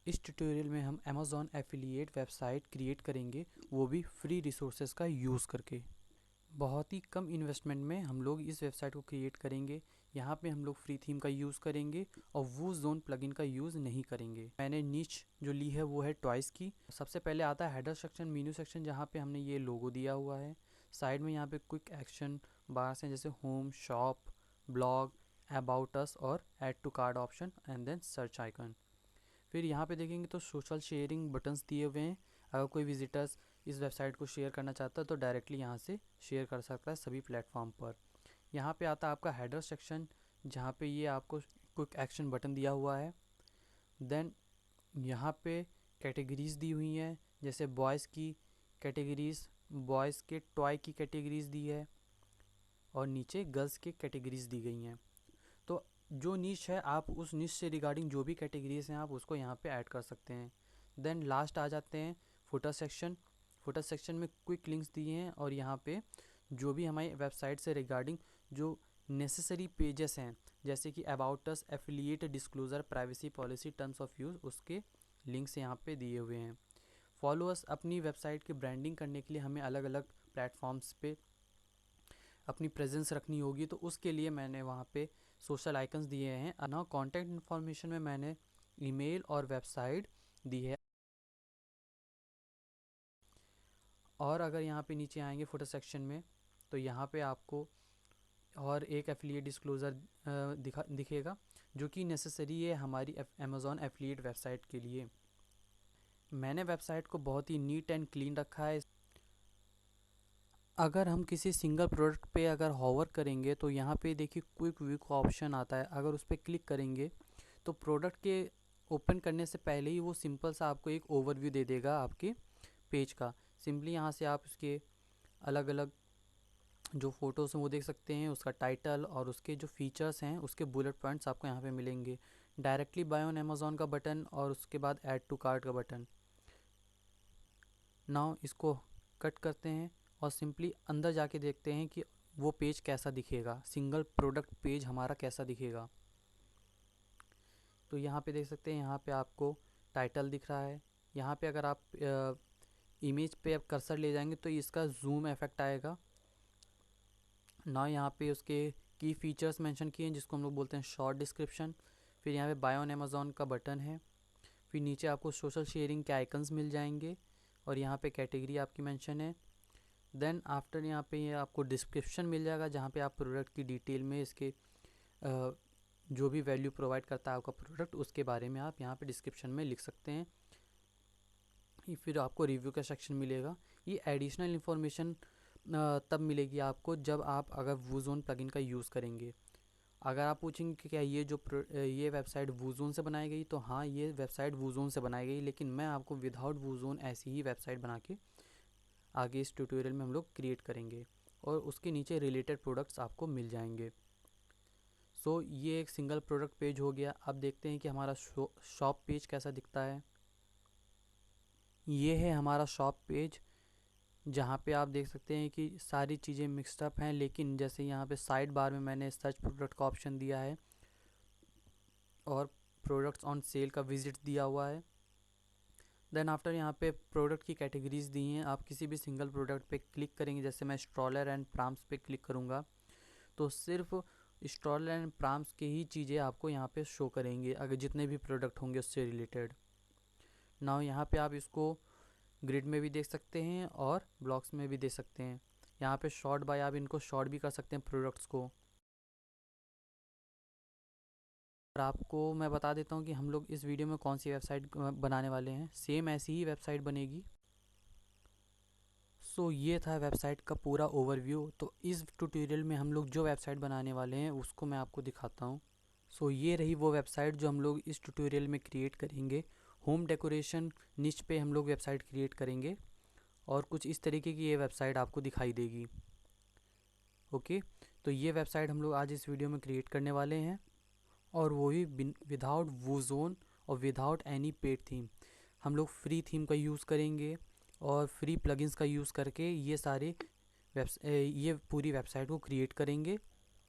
इस ट्यूटोरियल में हम अमेज़ॉन एफिलिएट वेबसाइट क्रिएट करेंगे, वो भी फ्री रिसोर्सेज का यूज़ करके। बहुत ही कम इन्वेस्टमेंट में हम लोग इस वेबसाइट को क्रिएट करेंगे। यहाँ पे हम लोग फ्री थीम का यूज़ करेंगे और वूज़ोन प्लगइन का यूज़ नहीं करेंगे। मैंने नीच जो ली है वो है ट्वाइस की। सबसे पहले आता है हेडर सेक्शन, मेन्यू सेक्शन, जहाँ पे हमने ये लोगो दिया हुआ है। साइड में यहाँ पे क्विक एक्शन बार्स हैं, जैसे home, shop, blog, about us और add to card option and then search icon. फिर यहाँ पे देखेंगे तो सोशल शेयरिंग बटन्स दिए हुए हैं। अगर कोई विजिटर्स इस वेबसाइट को शेयर करना चाहता है तो डायरेक्टली यहाँ से शेयर कर सकता है सभी प्लेटफॉर्म पर। यहाँ पे आता है आपका हेडर सेक्शन, जहाँ पे ये आपको क्विक एक्शन बटन दिया हुआ है। देन यहाँ पे कैटेगरीज दी हुई हैं, जैसे बॉयज़ की कैटेगरीज, बॉयज़ के टॉय की कैटेगरीज दी है और नीचे गर्ल्स की कैटेगरीज दी गई हैं। तो जो निश है, आप उस निश से रिगार्डिंग जो भी कैटेगरीज हैं आप उसको यहाँ पे ऐड कर सकते हैं। देन लास्ट आ जाते हैं फुटर सेक्शन। फुटर सेक्शन में क्विक लिंक्स दिए हैं और यहाँ पे जो भी हमारी वेबसाइट से रिगार्डिंग जो नेसेसरी पेजेस हैं, जैसे कि about us, affiliate, disclosure, privacy policy, terms of use, उसके लिंक्स यहाँ पे दिए हुए हैं। फॉलोअर्स अपनी वेबसाइट की ब्रांडिंग करने के लिए हमें अलग अलग प्लेटफॉर्म्स पे अपनी प्रेजेंस रखनी होगी, तो उसके लिए मैंने वहाँ पे सोशल आइकन्स दिए हैं। ना कॉन्टैक्ट इन्फॉर्मेशन में मैंने ईमेल और वेबसाइट दी है। और अगर यहाँ पे नीचे आएंगे फुटर सेक्शन में तो यहाँ पे आपको और एक एफिलिएट डिस्क्लोज़र दिखेगा, जो कि नेसेसरी है हमारी अमेज़ॉन एफिलिएट वेबसाइट के लिए। मैंने वेबसाइट को बहुत ही नीट एंड क्लीन रखा है। अगर हम किसी सिंगल प्रोडक्ट पे अगर हॉवर करेंगे तो यहाँ पे देखिए क्विक व्यू का ऑप्शन आता है। अगर उस पर क्लिक करेंगे तो प्रोडक्ट के ओपन करने से पहले ही वो सिंपल सा आपको एक ओवरव्यू दे देगा आपके पेज का। सिंपली यहाँ से आप उसके अलग अलग जो फ़ोटोज़ हैं वो देख सकते हैं, उसका टाइटल और उसके जो फीचर्स हैं उसके बुलेट पॉइंट्स आपको यहाँ पे मिलेंगे। डायरेक्टली बाय ऑन अमेज़ॉन का बटन और उसके बाद ऐड टू कार्ट का बटन। नाउ इसको कट करते हैं और सिंपली अंदर जाके देखते हैं कि वो पेज कैसा दिखेगा, सिंगल प्रोडक्ट पेज हमारा कैसा दिखेगा। तो यहाँ पे देख सकते हैं, यहाँ पे आपको टाइटल दिख रहा है। यहाँ पे अगर आप इमेज पे अब कर्सर ले जाएंगे तो इसका जूम इफेक्ट आएगा ना। यहाँ पे उसके की फीचर्स मेंशन किए हैं, जिसको हम लोग बोलते हैं शॉर्ट डिस्क्रिप्शन। फिर यहाँ पे बाय ऑन अमेज़ॉन का बटन है। फिर नीचे आपको सोशल शेयरिंग के आइकन्स मिल जाएंगे और यहाँ पे कैटेगरी आपकी मेंशन है। देन आफ्टर यहाँ पे ये आपको डिस्क्रिप्शन मिल जाएगा, जहाँ पे आप प्रोडक्ट की डिटेल में इसके जो भी वैल्यू प्रोवाइड करता है आपका प्रोडक्ट, उसके बारे में आप यहाँ पे डिस्क्रिप्शन में लिख सकते हैं। फिर आपको रिव्यू का सेक्शन मिलेगा। ये एडिशनल इन्फॉर्मेशन तब मिलेगी आपको जब आप अगर वूज़ोन प्लगइन का यूज़ करेंगे। अगर आप पूछेंगे कि क्या ये वेबसाइट वूज़ोन से बनाई गई, तो हाँ, ये वेबसाइट वूज़ोन से बनाई गई, लेकिन मैं आपको विदाउट वूज़ोन ऐसी ही वेबसाइट बना के आगे इस ट्यूटोरियल में हम लोग क्रिएट करेंगे और उसके नीचे रिलेटेड प्रोडक्ट्स आपको मिल जाएंगे। सो ये एक सिंगल प्रोडक्ट पेज हो गया। अब देखते हैं कि हमारा शॉप पेज कैसा दिखता है। ये है हमारा शॉप पेज, जहाँ पे आप देख सकते हैं कि सारी चीज़ें मिक्सड अप हैं, लेकिन जैसे यहाँ पे साइड बार में मैंने सर्च प्रोडक्ट का ऑप्शन दिया है और प्रोडक्ट्स ऑन सेल का विजिट दिया हुआ है। देन आफ्टर यहाँ पे प्रोडक्ट की कैटेगरीज दी हैं। आप किसी भी सिंगल प्रोडक्ट पे क्लिक करेंगे, जैसे मैं स्ट्रॉलर एंड प्राम्स पे क्लिक करूँगा तो सिर्फ स्ट्रॉलर एंड प्राम्स की ही चीज़ें आपको यहाँ पे शो करेंगे, अगर जितने भी प्रोडक्ट होंगे उससे रिलेटेड। नाउ यहाँ पे आप इसको ग्रिड में भी देख सकते हैं और ब्लॉक्स में भी देख सकते हैं। यहाँ पे शॉर्ट बाय आप इनको शॉर्ट भी कर सकते हैं प्रोडक्ट्स को। और आपको मैं बता देता हूँ कि हम लोग इस वीडियो में कौन सी वेबसाइट बनाने वाले हैं। सेम ऐसी ही वेबसाइट बनेगी। सो ये था वेबसाइट का पूरा ओवरव्यू। तो इस ट्यूटोरियल में हम लोग जो वेबसाइट बनाने वाले हैं उसको मैं आपको दिखाता हूँ। सो ये रही वो वेबसाइट जो हम लोग इस ट्यूटोरियल में क्रिएट करेंगे। होम डेकोरेशन निच पे हम लोग वेबसाइट क्रिएट करेंगे और कुछ इस तरीके की ये वेबसाइट आपको दिखाई देगी। ओके, तो ये वेबसाइट हम लोग आज इस वीडियो में क्रिएट करने वाले हैं, और वो भी विदाउट वूज़ोन और विदाउट एनी पेड थीम। हम लोग फ्री थीम का यूज़ करेंगे और फ्री प्लगइन्स का यूज़ करके ये पूरी वेबसाइट को क्रिएट करेंगे।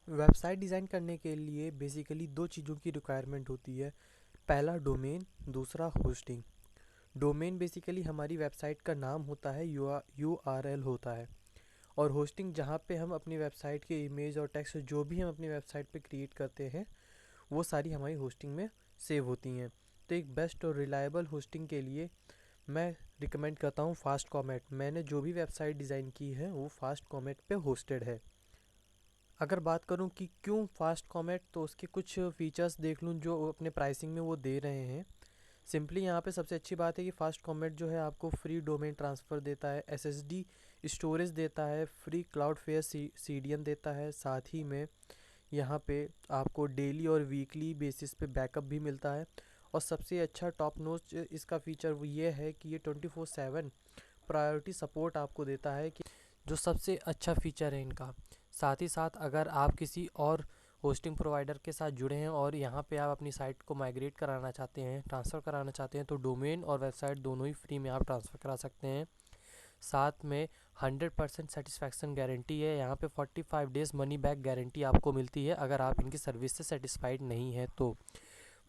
वेबसाइट डिज़ाइन करने के लिए बेसिकली दो चीज़ों की रिक्वायरमेंट होती है। पहला डोमेन, दूसरा होस्टिंग। डोमेन बेसिकली हमारी वेबसाइट का नाम होता है, URL होता है। और होस्टिंग जहाँ पे हम अपनी वेबसाइट के इमेज और टेक्स्ट जो भी हम अपनी वेबसाइट पे क्रिएट करते हैं वो सारी हमारी होस्टिंग में सेव होती हैं। तो एक बेस्ट और रिलायबल होस्टिंग के लिए मैं रिकमेंड करता हूँ फास्ट कॉमेट। मैंने जो भी वेबसाइट डिज़ाइन की है वो फास्ट कॉमेट पे होस्टेड है। अगर बात करूँ कि क्यों फास्ट कॉमेट, तो उसके कुछ फीचर्स देख लूँ जो अपने प्राइसिंग में वो दे रहे हैं। सिंपली यहाँ पे सबसे अच्छी बात है कि फास्ट कॉमेट जो है आपको फ्री डोमेन ट्रांसफ़र देता है, SSD स्टोरेज देता है, फ्री क्लाउडफ्लेयर CDN देता है, साथ ही में यहाँ पे आपको डेली और वीकली बेसिस पे बैकअप भी मिलता है। और सबसे अच्छा टॉप नोच इसका फीचर वो ये है कि ये 24/7 प्रायोरिटी सपोर्ट आपको देता है, कि जो सबसे अच्छा फीचर है इनका। साथ ही साथ अगर आप किसी और होस्टिंग प्रोवाइडर के साथ जुड़े हैं और यहाँ पे आप अपनी साइट को माइग्रेट कराना चाहते हैं, ट्रांसफ़र कराना चाहते हैं, तो डोमेन और वेबसाइट दोनों ही फ्री में आप ट्रांसफ़र करा सकते हैं। साथ में 100% सेटिस्फैक्शन गारंटी है। यहाँ पे 45 डेज़ मनी बैक गारंटी आपको मिलती है अगर आप इनकी सर्विस से सेटिस्फाइड नहीं है तो।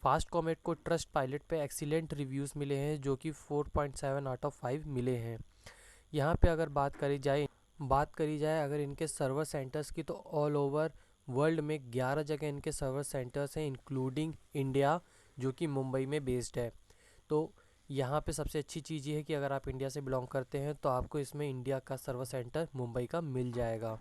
फास्ट कॉमेट को ट्रस्ट पायलट पे एक्सीलेंट रिव्यूज़ मिले हैं जो कि 4.7 आउट ऑफ 5 मिले हैं। यहाँ पे अगर बात करी जाए अगर इनके सर्वर सेंटर्स की, तो ऑल ओवर वर्ल्ड में 11 जगह इनके सर्वर सेंटर्स हैं, इंक्लूडिंग इंडिया जो कि मुंबई में बेस्ड है। तो यहाँ पे सबसे अच्छी चीज़ ये है कि अगर आप इंडिया से बिलोंग करते हैं तो आपको इसमें इंडिया का सर्वर सेंटर मुंबई का मिल जाएगा।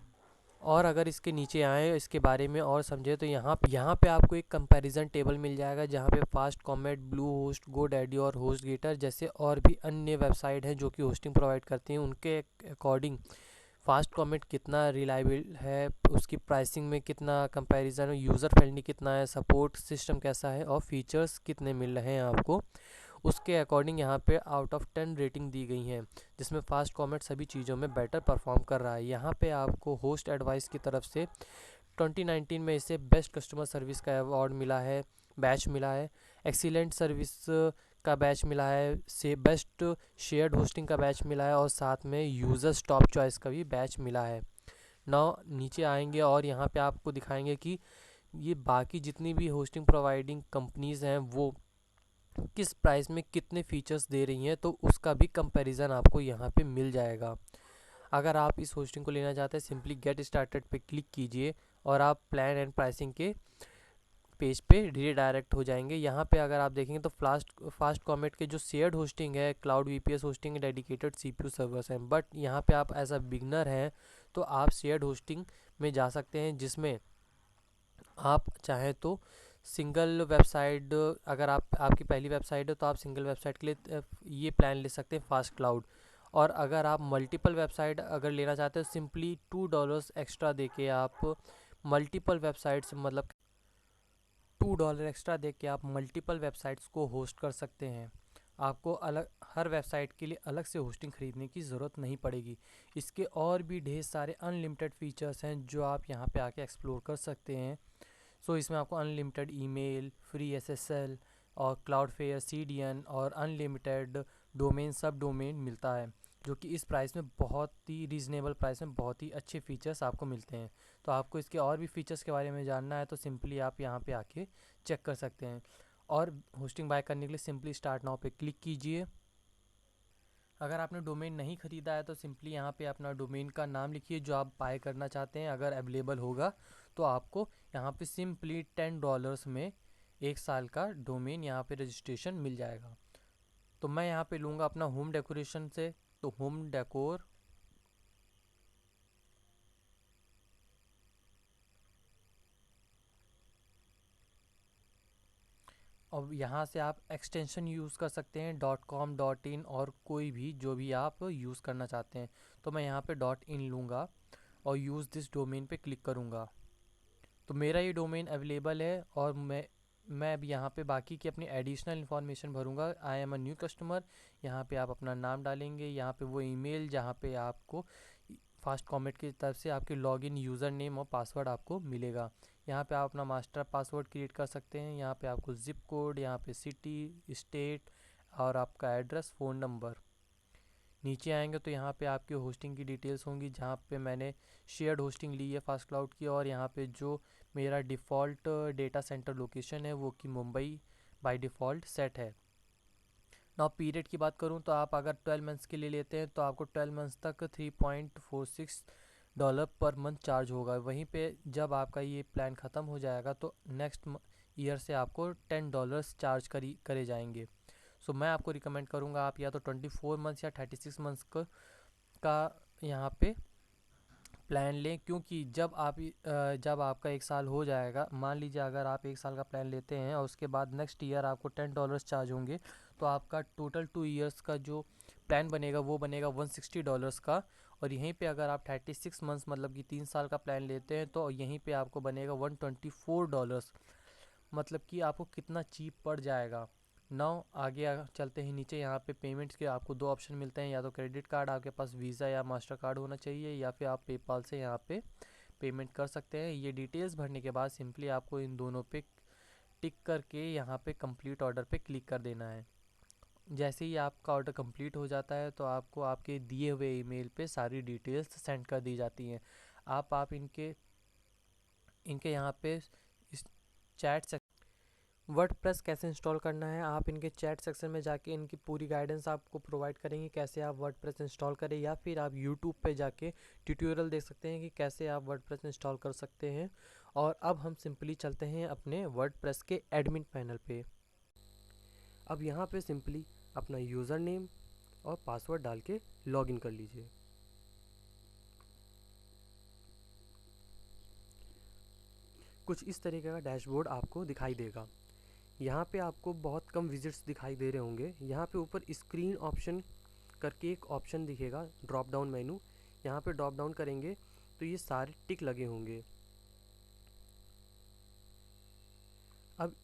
और अगर इसके नीचे आए इसके बारे में और समझे तो यहाँ पे आपको एक कंपैरिजन टेबल मिल जाएगा जहाँ पे fast comet, blue host, GoDaddy और होस्टगेटर जैसे और भी अन्य वेबसाइट हैं जो कि होस्टिंग प्रोवाइड करती हैं। उनके अकॉर्डिंग फास्ट कॉमेट कितना रिलायबल है, उसकी प्राइसिंग में कितना कंपैरिजन, यूज़र फ्रेंडली कितना है, सपोर्ट सिस्टम कैसा है और फीचर्स कितने मिल रहे हैं आपको, उसके अकॉर्डिंग यहाँ पे आउट ऑफ 10 रेटिंग दी गई हैं, जिसमें फास्ट कॉमेट सभी चीज़ों में बेटर परफॉर्म कर रहा है। यहाँ पे आपको होस्ट एडवाइस की तरफ से 2019 में इसे बेस्ट कस्टमर सर्विस का अवार्ड मिला है, बैच मिला है, एक्सीलेंट सर्विस का बैच मिला है, से बेस्ट शेयर्ड होस्टिंग का बैच मिला है और साथ में यूज़र्स टॉप चॉइस का भी बैच मिला है। नाउ नीचे आएंगे और यहाँ पे आपको दिखाएंगे कि ये बाकी जितनी भी होस्टिंग प्रोवाइडिंग कंपनीज़ हैं वो किस प्राइस में कितने फीचर्स दे रही हैं, तो उसका भी कंपैरिजन आपको यहाँ पे मिल जाएगा। अगर आप इस होस्टिंग को लेना चाहते हैं सिंपली गेट स्टार्टेड पे क्लिक कीजिए और आप प्लान एंड प्राइसिंग के पेज पे रीडायरेक्ट हो जाएंगे। यहाँ पे अगर आप देखेंगे तो फास्ट कॉमेट के जो शेयर्ड होस्टिंग है, cloud VPS hosting, dedicated CPU servers हैं, बट यहाँ पे आप एज अ बिगनर हैं तो आप शेयर्ड होस्टिंग में जा सकते हैं, जिसमें आप चाहें तो सिंगल वेबसाइट, अगर आपकी पहली वेबसाइट है तो आप सिंगल वेबसाइट के लिए ये प्लान ले सकते हैं फास्ट क्लाउड। और अगर आप मल्टीपल वेबसाइट अगर लेना चाहते हो सिंपली $2 एक्स्ट्रा दे के आप मल्टीपल वेबसाइट्स, मतलब $2 एक्स्ट्रा दे के आप मल्टीपल वेबसाइट्स को होस्ट कर सकते हैं। आपको अलग हर वेबसाइट के लिए अलग से होस्टिंग ख़रीदने की ज़रूरत नहीं पड़ेगी। इसके और भी ढेर सारे अनलिमिटेड फीचर्स हैं जो आप यहाँ पे आके एक्सप्लोर कर सकते हैं। सो इसमें आपको अनलिमिटेड ईमेल, फ्री SSL और क्लाउडफ्लेयर CDN और अनलिमिटेड डोमेन, सब डोमेन मिलता है, जो कि इस प्राइस में बहुत ही रीज़नेबल प्राइस में बहुत ही अच्छे फीचर्स आपको मिलते हैं। तो आपको इसके और भी फीचर्स के बारे में जानना है तो सिंपली आप यहाँ पे आके चेक कर सकते हैं। और होस्टिंग बाय करने के लिए सिंपली स्टार्ट नाउ पे क्लिक कीजिए। अगर आपने डोमेन नहीं ख़रीदा है तो सिंपली यहाँ पे अपना डोमेन का नाम लिखिए जो आप बाय करना चाहते हैं। अगर अवेलेबल होगा तो आपको यहाँ पे सिंपली $10 में 1 साल का डोमेन यहाँ पे रजिस्ट्रेशन मिल जाएगा। तो मैं यहाँ पे लूँगा अपना होम डेकोरेशन से, तो होम डेकोर, और यहाँ से आप एक्सटेंशन यूज़ कर सकते हैं .com .in और कोई भी जो भी आप यूज़ करना चाहते हैं। तो मैं यहाँ पे .in लूँगा और यूज़ दिस डोमेन पे क्लिक करूँगा। तो मेरा ये डोमेन अवेलेबल है और मैं अब यहाँ पे बाकी की अपनी एडिशनल इन्फॉर्मेशन भरूँगा। I am a new customer, यहाँ पे आप अपना नाम डालेंगे, यहाँ पे वो ईमेल जहाँ पे आपको फास्ट कॉमेट की तरफ से आपके लॉगिन यूज़र नेम और पासवर्ड आपको मिलेगा। यहाँ पे आप अपना मास्टर पासवर्ड क्रिएट कर सकते हैं। यहाँ पे आपको ज़िप कोड, यहाँ पे सिटी, स्टेट और आपका एड्रेस, फ़ोन नंबर। नीचे आएंगे तो यहाँ पे आपकी होस्टिंग की डिटेल्स होंगी, जहाँ पे मैंने शेयर्ड होस्टिंग ली है फास्ट क्लाउड की, और यहाँ पे जो मेरा डिफ़ॉल्ट डेटा सेंटर लोकेशन है वो कि मुंबई बाय डिफ़ॉल्ट सेट है। नाउ पीरियड की बात करूं तो आप अगर 12 मंथ्स के लिए लेते हैं तो आपको 12 मंथ्स तक $3.46 पर मंथ चार्ज होगा। वहीं पे जब आपका ये प्लान ख़त्म हो जाएगा तो नेक्स्ट ईयर से आपको $10 चार्ज करे जाएंगे। सो मैं आपको रिकमेंड करूँगा आप या तो 24 मंथ्स या 36 मंथ्स का यहाँ पे प्लान लें, क्योंकि जब आपका 1 साल हो जाएगा, मान लीजिए अगर आप 1 साल का प्लान लेते हैं और उसके बाद नेक्स्ट ईयर आपको $10 चार्ज होंगे, तो आपका टोटल 2 ईयर्स का जो प्लान बनेगा वो बनेगा $160 का। और यहीं पे अगर आप 36 मंथ्स मतलब कि 3 साल का प्लान लेते हैं तो यहीं पे आपको बनेगा $124। मतलब कि आपको कितना चीप पड़ जाएगा। नाउ आगे चलते हैं नीचे। यहाँ पे पेमेंट्स के आपको 2 ऑप्शन मिलते हैं, या तो क्रेडिट कार्ड आपके पास वीज़ा या मास्टर कार्ड होना चाहिए, या फिर आप पेपाल से यहाँ पे पेमेंट कर सकते हैं। ये डिटेल्स भरने के बाद सिंपली आपको इन दोनों पे टिक करके यहाँ पे कंप्लीट ऑर्डर पे क्लिक कर देना है। जैसे ही आपका ऑर्डर कंप्लीट हो जाता है तो आपको आपके दिए हुए ईमेल पे सारी डिटेल्स सेंड कर दी जाती हैं। आप इनके इनके यहाँ पे इस चैट वर्डप्रेस कैसे इंस्टॉल करना है, आप इनके चैट सेक्शन में जाके इनकी पूरी गाइडेंस आपको प्रोवाइड करेंगे कैसे आप वर्डप्रेस इंस्टॉल करें, या फिर आप यूट्यूब पे जाके ट्यूटोरियल देख सकते हैं कि कैसे आप वर्डप्रेस इंस्टॉल कर सकते हैं। और अब हम सिंपली चलते हैं अपने वर्डप्रेस के एडमिन पैनल पे। अब यहाँ पे सिंपली अपना यूज़र नेम और पासवर्ड डाल के लॉगिन कर लीजिए। कुछ इस तरीके का डैशबोर्ड आपको दिखाई देगा। यहाँ पे आपको बहुत कम विजिट्स दिखाई दे रहे होंगे। यहाँ पे ऊपर स्क्रीन ऑप्शन करके एक ऑप्शन दिखेगा, ड्रॉप डाउन मेनू। यहाँ पे ड्रॉप डाउन करेंगे तो ये सारे टिक लगे होंगे। अब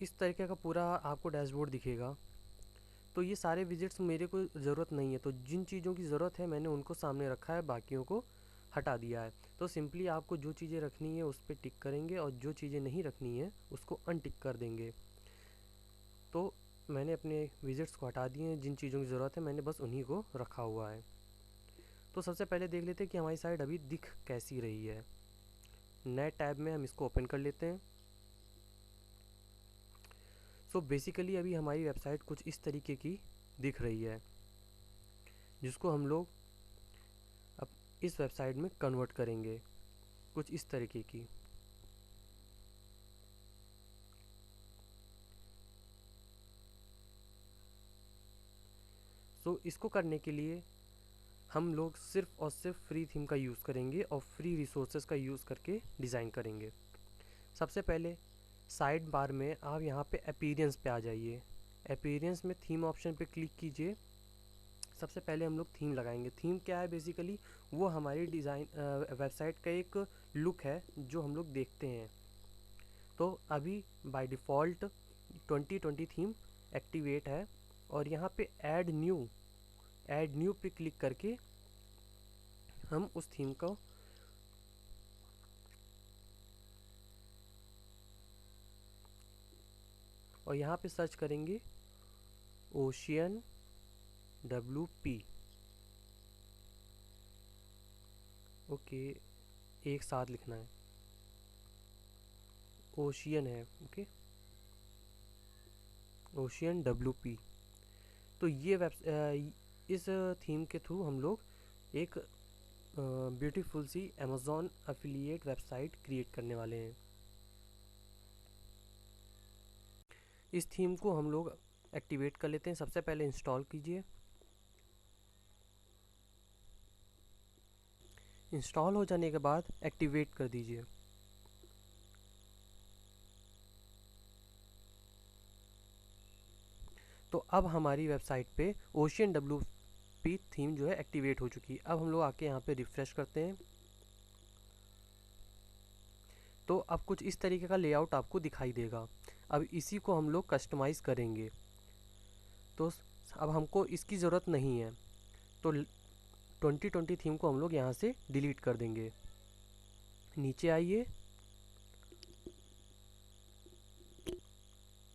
इस तरीके का पूरा आपको डैशबोर्ड दिखेगा। तो ये सारे विजिट्स मेरे को ज़रूरत नहीं है, तो जिन चीज़ों की ज़रूरत है मैंने उनको सामने रखा है, बाकियों को हटा दिया है। तो सिंपली आपको जो चीज़ें रखनी है उस पर टिक करेंगे और जो चीज़ें नहीं रखनी है उसको अनटिक कर देंगे। तो मैंने अपने विजिट्स को हटा दिए हैं, जिन चीज़ों की ज़रूरत है मैंने बस उन्हीं को रखा हुआ है। तो सबसे पहले देख लेते हैं कि हमारी साइट अभी दिख कैसी रही है। नए टैब में हम इसको ओपन कर लेते हैं। सो बेसिकली अभी हमारी वेबसाइट कुछ इस तरीके की दिख रही है, जिसको हम लोग अब इस वेबसाइट में कन्वर्ट करेंगे कुछ इस तरीके की। सो इसको करने के लिए हम लोग सिर्फ और सिर्फ फ्री थीम का यूज़ करेंगे और फ्री रिसोर्सेज का यूज़ करके डिज़ाइन करेंगे। सबसे पहले साइड बार में आप यहाँ पे अपीयरेंस पे आ जाइए। अपीयरेंस में थीम ऑप्शन पे क्लिक कीजिए। सबसे पहले हम लोग थीम लगाएंगे। थीम क्या है, बेसिकली वो हमारी डिज़ाइन वेबसाइट का एक लुक है जो हम लोग देखते हैं। तो अभी बाय डिफ़ॉल्ट 2020 थीम एक्टिवेट है, और यहाँ पे ऐड न्यू पे क्लिक करके हम उस थीम को और यहाँ पे सर्च करेंगे ओशियन WP। ओके, एक साथ लिखना है, ओशियन है, ओके, ओशियन WP। तो ये इस थीम के थ्रू हम लोग एक ब्यूटीफुल सी अमेज़ॉन एफिलिएट वेबसाइट क्रिएट करने वाले हैं। इस थीम को हम लोग एक्टिवेट कर लेते हैं। सबसे पहले इंस्टॉल कीजिए। इंस्टॉल हो जाने के बाद एक्टिवेट कर दीजिए। तो अब हमारी वेबसाइट पे ओशियन WP थीम जो है एक्टिवेट हो चुकी है। अब हम लोग आके यहाँ पे रिफ्रेश करते हैं तो अब कुछ इस तरीके का लेआउट आपको दिखाई देगा। अब इसी को हम लोग कस्टमाइज़ करेंगे। तो अब हमको इसकी ज़रूरत नहीं है, तो 2020 थीम को हम लोग यहाँ से डिलीट कर देंगे। नीचे आइए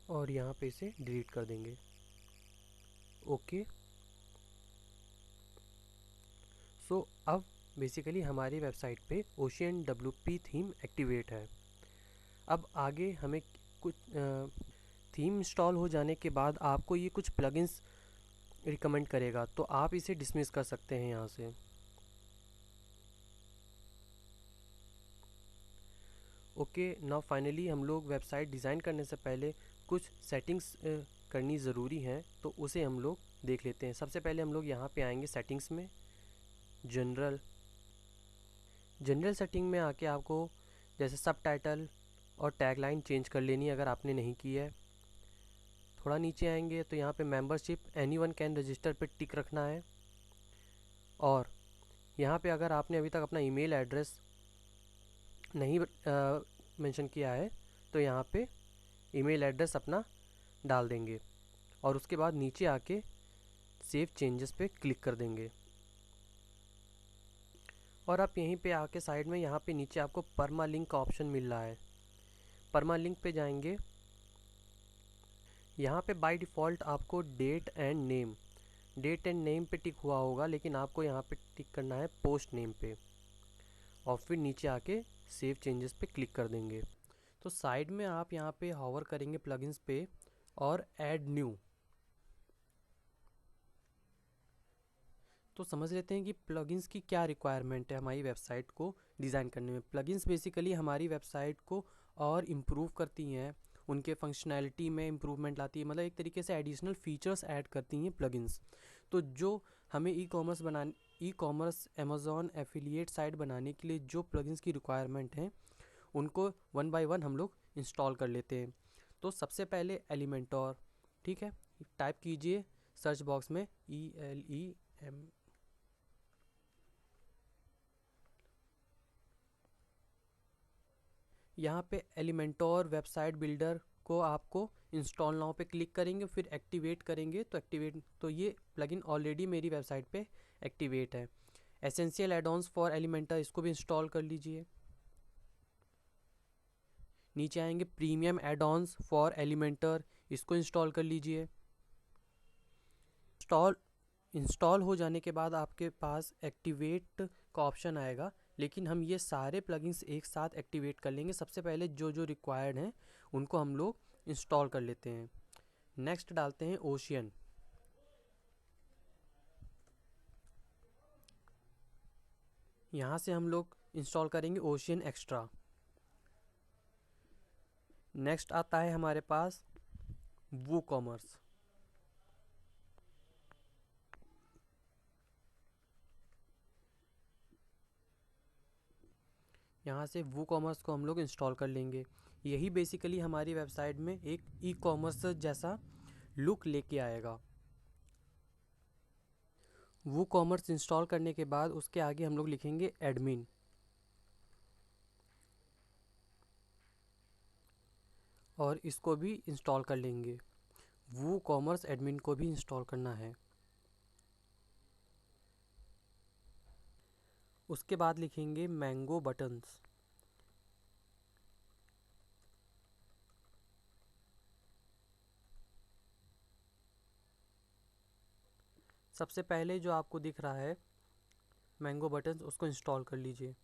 और यहाँ पे इसे डिलीट कर देंगे। ओके। सो अब बेसिकली हमारी वेबसाइट पे ओशियन WP थीम एक्टिवेट है। अब आगे हमें कुछ थीम इंस्टॉल हो जाने के बाद आपको ये कुछ प्लगइन्स रिकमेंड करेगा, तो आप इसे डिसमिस कर सकते हैं यहाँ से। ओके, नाउ फाइनली हम लोग वेबसाइट डिज़ाइन करने से पहले कुछ सेटिंग्स करनी ज़रूरी हैं, तो उसे हम लोग देख लेते हैं। सबसे पहले हम लोग यहाँ पे आएंगे सेटिंग्स में, जनरल सेटिंग में आके आपको जैसे सब टाइटल और टैगलाइन चेंज कर लेनी है अगर आपने नहीं की है। थोड़ा नीचे आएंगे तो यहाँ पे मेंबरशिप एनीवन कैन रजिस्टर पे टिक रखना है, और यहाँ पे अगर आपने अभी तक अपना ईमेल एड्रेस नहीं मेंशन किया है तो यहाँ पे ईमेल एड्रेस अपना डाल देंगे, और उसके बाद नीचे आके सेव चेंजेस पे क्लिक कर देंगे। और आप यहीं पे आके साइड में यहाँ पे नीचे आपको परमा लिंक का ऑप्शन मिल रहा है, परमा लिंक पे जाएंगे। यहाँ पे बाय डिफ़ॉल्ट आपको डेट एंड नेम पे टिक हुआ होगा, लेकिन आपको यहाँ पे टिक करना है पोस्ट नेम पे, और फिर नीचे आके सेव चेंजेस पे क्लिक कर देंगे। तो साइड में आप यहाँ पे हॉवर करेंगे प्लगइन्स पे और ऐड न्यू। तो समझ लेते हैं कि प्लगइन्स की क्या रिक्वायरमेंट है हमारी वेबसाइट को डिज़ाइन करने में। प्लगइन्स बेसिकली हमारी वेबसाइट को और इम्प्रूव करती हैं, उनके फंक्शनैलिटी में इम्प्रूवमेंट लाती है, मतलब एक तरीके से एडिशनल फीचर्स ऐड करती हैं प्लगइन्स। तो जो हमें e commerce Amazon affiliate site बनाने के लिए जो प्लगइन्स की रिक्वायरमेंट हैं उनको वन बाय वन हम लोग इंस्टॉल कर लेते हैं। तो सबसे पहले एलिमेंटोर, ठीक है, टाइप कीजिए सर्च बॉक्स में ELEM। यहाँ पे एलिमेंटोर वेबसाइट बिल्डर को आपको इंस्टॉल नाउ पे क्लिक करेंगे, फिर एक्टिवेट करेंगे तो ये प्लगइन ऑलरेडी मेरी वेबसाइट पे एक्टिवेट है। एसेंशियल एडॉन्स फॉर एलिमेंटर, इसको भी इंस्टॉल कर लीजिए। नीचे आएंगे प्रीमियम एडॉन्स फॉर एलिमेंटर, इसको इंस्टॉल कर लीजिए। इंस्टॉल हो जाने के बाद आपके पास एक्टिवेट का ऑप्शन आएगा, लेकिन हम ये सारे प्लगइन्स एक साथ एक्टिवेट कर लेंगे। सबसे पहले जो जो रिक्वायर्ड हैं उनको हम लोग इंस्टॉल कर लेते हैं। नेक्स्ट डालते हैं ओशियन। यहाँ से हम लोग इंस्टॉल करेंगे ओशियन एक्स्ट्रा। नेक्स्ट आता है हमारे पास वू कॉमर्स। यहाँ से वू कॉमर्स को हम लोग इंस्टॉल कर लेंगे। यही बेसिकली हमारी वेबसाइट में एक ई कॉमर्स जैसा लुक लेके आएगा। वू कॉमर्स इंस्टॉल करने के बाद उसके आगे हम लोग लिखेंगे एडमिन, और इसको भी इंस्टॉल कर लेंगे। वू कॉमर्स एडमिन को भी इंस्टॉल करना है। उसके बाद लिखेंगे मैंगो बटन्स। सबसे पहले जो आपको दिख रहा है मैंगो बटन्स, उसको इंस्टॉल कर लीजिए।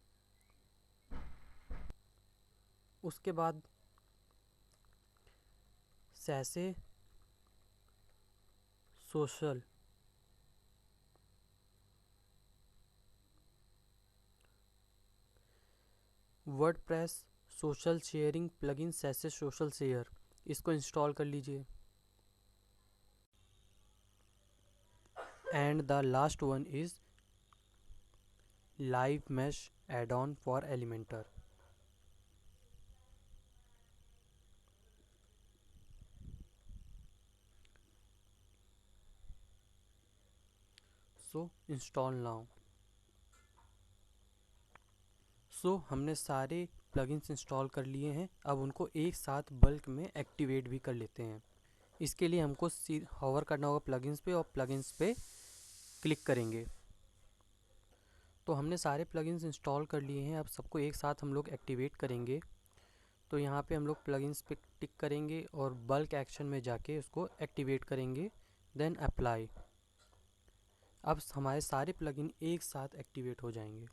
उसके बाद Sassy social, WordPress social sharing plugin Sassy social share, इसको इंस्टॉल कर लीजिए। And the last one is Livemesh add on for Elementor. So install now. So हमने सारे प्लगइन्स इंस्टॉल कर लिए हैं, अब उनको एक साथ बल्क में एक्टिवेट भी कर लेते हैं। इसके लिए हमको हॉवर करना होगा प्लगइन्स पे, और प्लगइन्स पे क्लिक करेंगे। तो हमने सारे प्लगइन्स इंस्टॉल कर लिए हैं, अब सबको एक साथ हम लोग एक्टिवेट करेंगे। तो यहाँ पे हम लोग प्लगइन्स पे टिक करेंगे और बल्क एक्शन में जाके उसको एक्टिवेट करेंगे, देन अप्लाई। अब हमारे सारे प्लगइन एक साथ एक्टिवेट हो जाएंगे।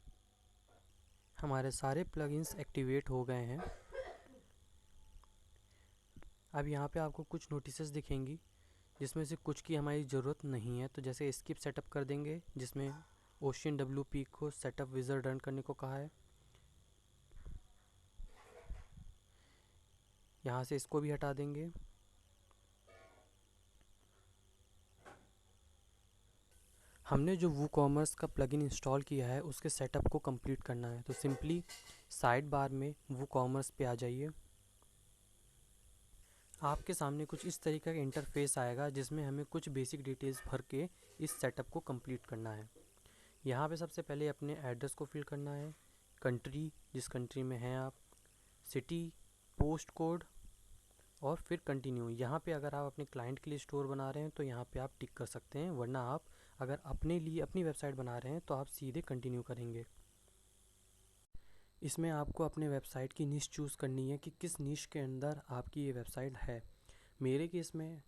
हमारे सारे प्लगइन्स एक्टिवेट हो गए हैं। अब यहाँ पे आपको कुछ नोटिसेस दिखेंगी जिसमें से कुछ की हमारी ज़रूरत नहीं है, तो जैसे स्किप सेटअप कर देंगे जिसमें ओशियन WP को सेटअप विज़ार्ड रन करने को कहा है। यहाँ से इसको भी हटा देंगे। हमने जो वूकॉमर्स का प्लगइन इंस्टॉल किया है उसके सेटअप को कंप्लीट करना है, तो सिंपली साइड बार में वूकॉमर्स पे आ जाइए। आपके सामने कुछ इस तरीके का इंटरफेस आएगा जिसमें हमें कुछ बेसिक डिटेल्स भर के इस सेटअप को कंप्लीट करना है। यहाँ पे सबसे पहले अपने एड्रेस को फिल करना है, कंट्री जिस कंट्री में हैं आप, सिटी, पोस्ट कोड और फिर कंटिन्यू। यहाँ पे अगर आप अपने क्लाइंट के लिए स्टोर बना रहे हैं तो यहाँ पे आप टिक कर सकते हैं, वरना आप अगर अपने लिए अपनी वेबसाइट बना रहे हैं तो आप सीधे कंटिन्यू करेंगे। इसमें आपको अपने वेबसाइट की निश चूज़ करनी है कि किस निश के अंदर आपकी ये वेबसाइट है। मेरे केस में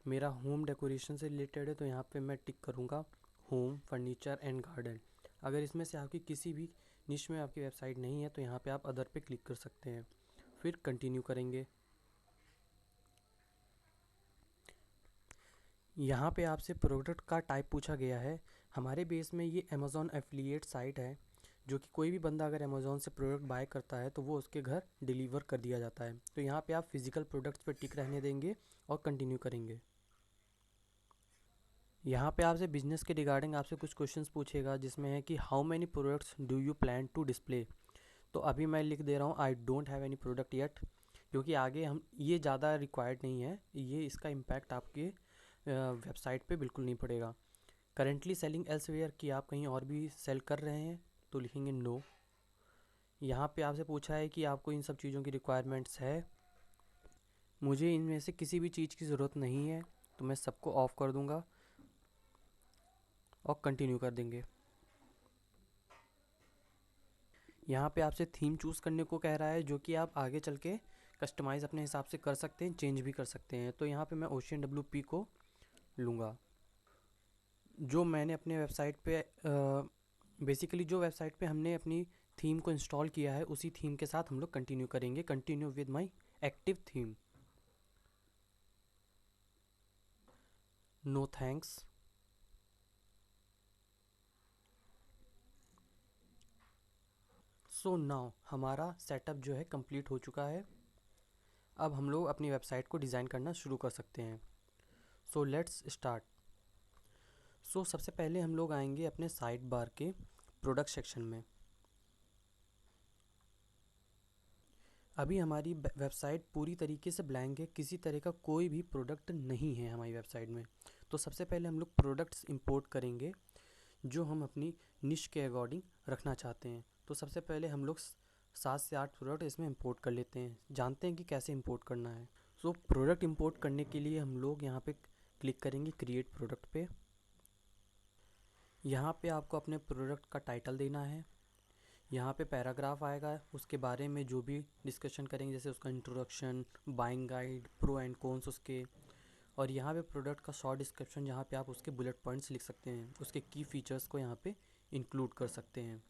मेरा होम डेकोरेशन से रिलेटेड है, तो यहाँ पे मैं टिक करूँगा होम, फर्नीचर एंड गार्डन। अगर इसमें से आपकी किसी भी निश में आपकी वेबसाइट नहीं है तो यहाँ पे आप अदर पे क्लिक कर सकते हैं, फिर कंटिन्यू करेंगे। यहाँ पे आपसे प्रोडक्ट का टाइप पूछा गया है। हमारे बेस में ये अमेज़ॉन एफिलिएट साइट है, जो कि कोई भी बंदा अगर अमेज़ॉन से प्रोडक्ट बाय करता है तो वो उसके घर डिलीवर कर दिया जाता है। तो यहाँ पे आप फिजिकल प्रोडक्ट्स पे टिक रहने देंगे और कंटिन्यू करेंगे। यहाँ पे आपसे बिजनेस के रिगार्डिंग आपसे कुछ क्वेश्चंस पूछेगा, जिसमें है कि how many products do you plan to display. तो अभी मैं लिख दे रहा हूँ I don't have any product yet, क्योंकि आगे हम ये ज़्यादा रिक्वायर्ड नहीं है, ये इसका इम्पैक्ट आपके वेबसाइट पे बिल्कुल नहीं पड़ेगा। करेंटली सेलिंग एल्सवेयर कि आप कहीं और भी सेल कर रहे हैं, तो लिखेंगे नो। यहाँ पे आपसे पूछा है कि आपको इन सब चीज़ों की रिक्वायरमेंट्स है। मुझे इनमें से किसी भी चीज़ की ज़रूरत नहीं है, तो मैं सबको ऑफ़ कर दूँगा और कंटिन्यू कर देंगे। यहाँ पे आपसे थीम चूज़ करने को कह रहा है, जो कि आप आगे चल के कस्टमाइज़ अपने हिसाब से कर सकते हैं, चेंज भी कर सकते हैं। तो यहाँ पे मैं ओशियन WP को लूँगा। जो मैंने अपने वेबसाइट पे बेसिकली जो वेबसाइट पे हमने अपनी थीम को इंस्टॉल किया है उसी थीम के साथ हम लोग कंटिन्यू करेंगे। Continue with my active theme. No thanks. So now हमारा सेटअप जो है कंप्लीट हो चुका है। अब हम लोग अपनी वेबसाइट को डिज़ाइन करना शुरू कर सकते हैं। So let's start. सो सबसे पहले हम लोग आएंगे अपने साइड बार के प्रोडक्ट सेक्शन में। अभी हमारी वेबसाइट पूरी तरीके से ब्लैंक है, किसी तरह का कोई भी प्रोडक्ट नहीं है हमारी वेबसाइट में। तो सबसे पहले हम लोग प्रोडक्ट्स इंपोर्ट करेंगे जो हम अपनी निश के अकॉर्डिंग रखना चाहते हैं। तो सबसे पहले हम लोग 7 से 8 प्रोडक्ट इसमें इंपोर्ट कर लेते हैं, जानते हैं कि कैसे इंपोर्ट करना है। सो प्रोडक्ट इंपोर्ट करने के लिए हम लोग यहाँ पे क्लिक करेंगे क्रिएट प्रोडक्ट पे। यहाँ पे आपको अपने प्रोडक्ट का टाइटल देना है। यहाँ पे पैराग्राफ आएगा, उसके बारे में जो भी डिस्कशन करेंगे, जैसे उसका introduction, buying guide, pro and cons उसके। और यहाँ पे प्रोडक्ट का शॉर्ट डिस्क्रिप्शन, जहाँ पे आप उसके बुलेट पॉइंट्स लिख सकते हैं, उसके की फीचर्स को यहाँ पे इंक्लूड कर सकते हैं।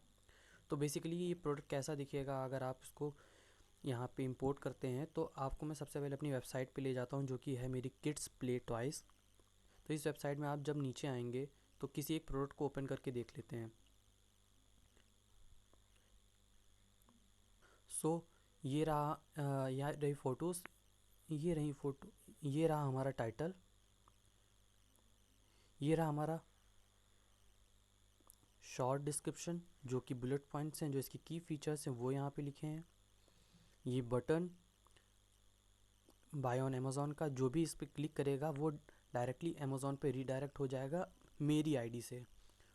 तो बेसिकली ये प्रोडक्ट कैसा दिखेगा अगर आप इसको यहाँ पे इंपोर्ट करते हैं, तो आपको मैं सबसे पहले अपनी वेबसाइट पे ले जाता हूँ, जो कि है मेरी किड्स प्ले टॉयज़। तो इस वेबसाइट में आप जब नीचे आएंगे तो किसी एक प्रोडक्ट को ओपन करके देख लेते हैं। सो ये रहा यहाँ रही फ़ोटोज़, ये रही फ़ोटो, ये रहा हमारा टाइटल, ये रहा हमारा शॉर्ट डिस्क्रिप्शन, जो कि बुलेट पॉइंट्स हैं, जो इसकी की फीचर्स हैं वो यहाँ पे लिखे हैं। ये बटन बाय ऑन अमेज़ॉन का, जो भी इस पर क्लिक करेगा वो डायरेक्टली अमेज़ॉन पे रीडायरेक्ट हो जाएगा मेरी आईडी से।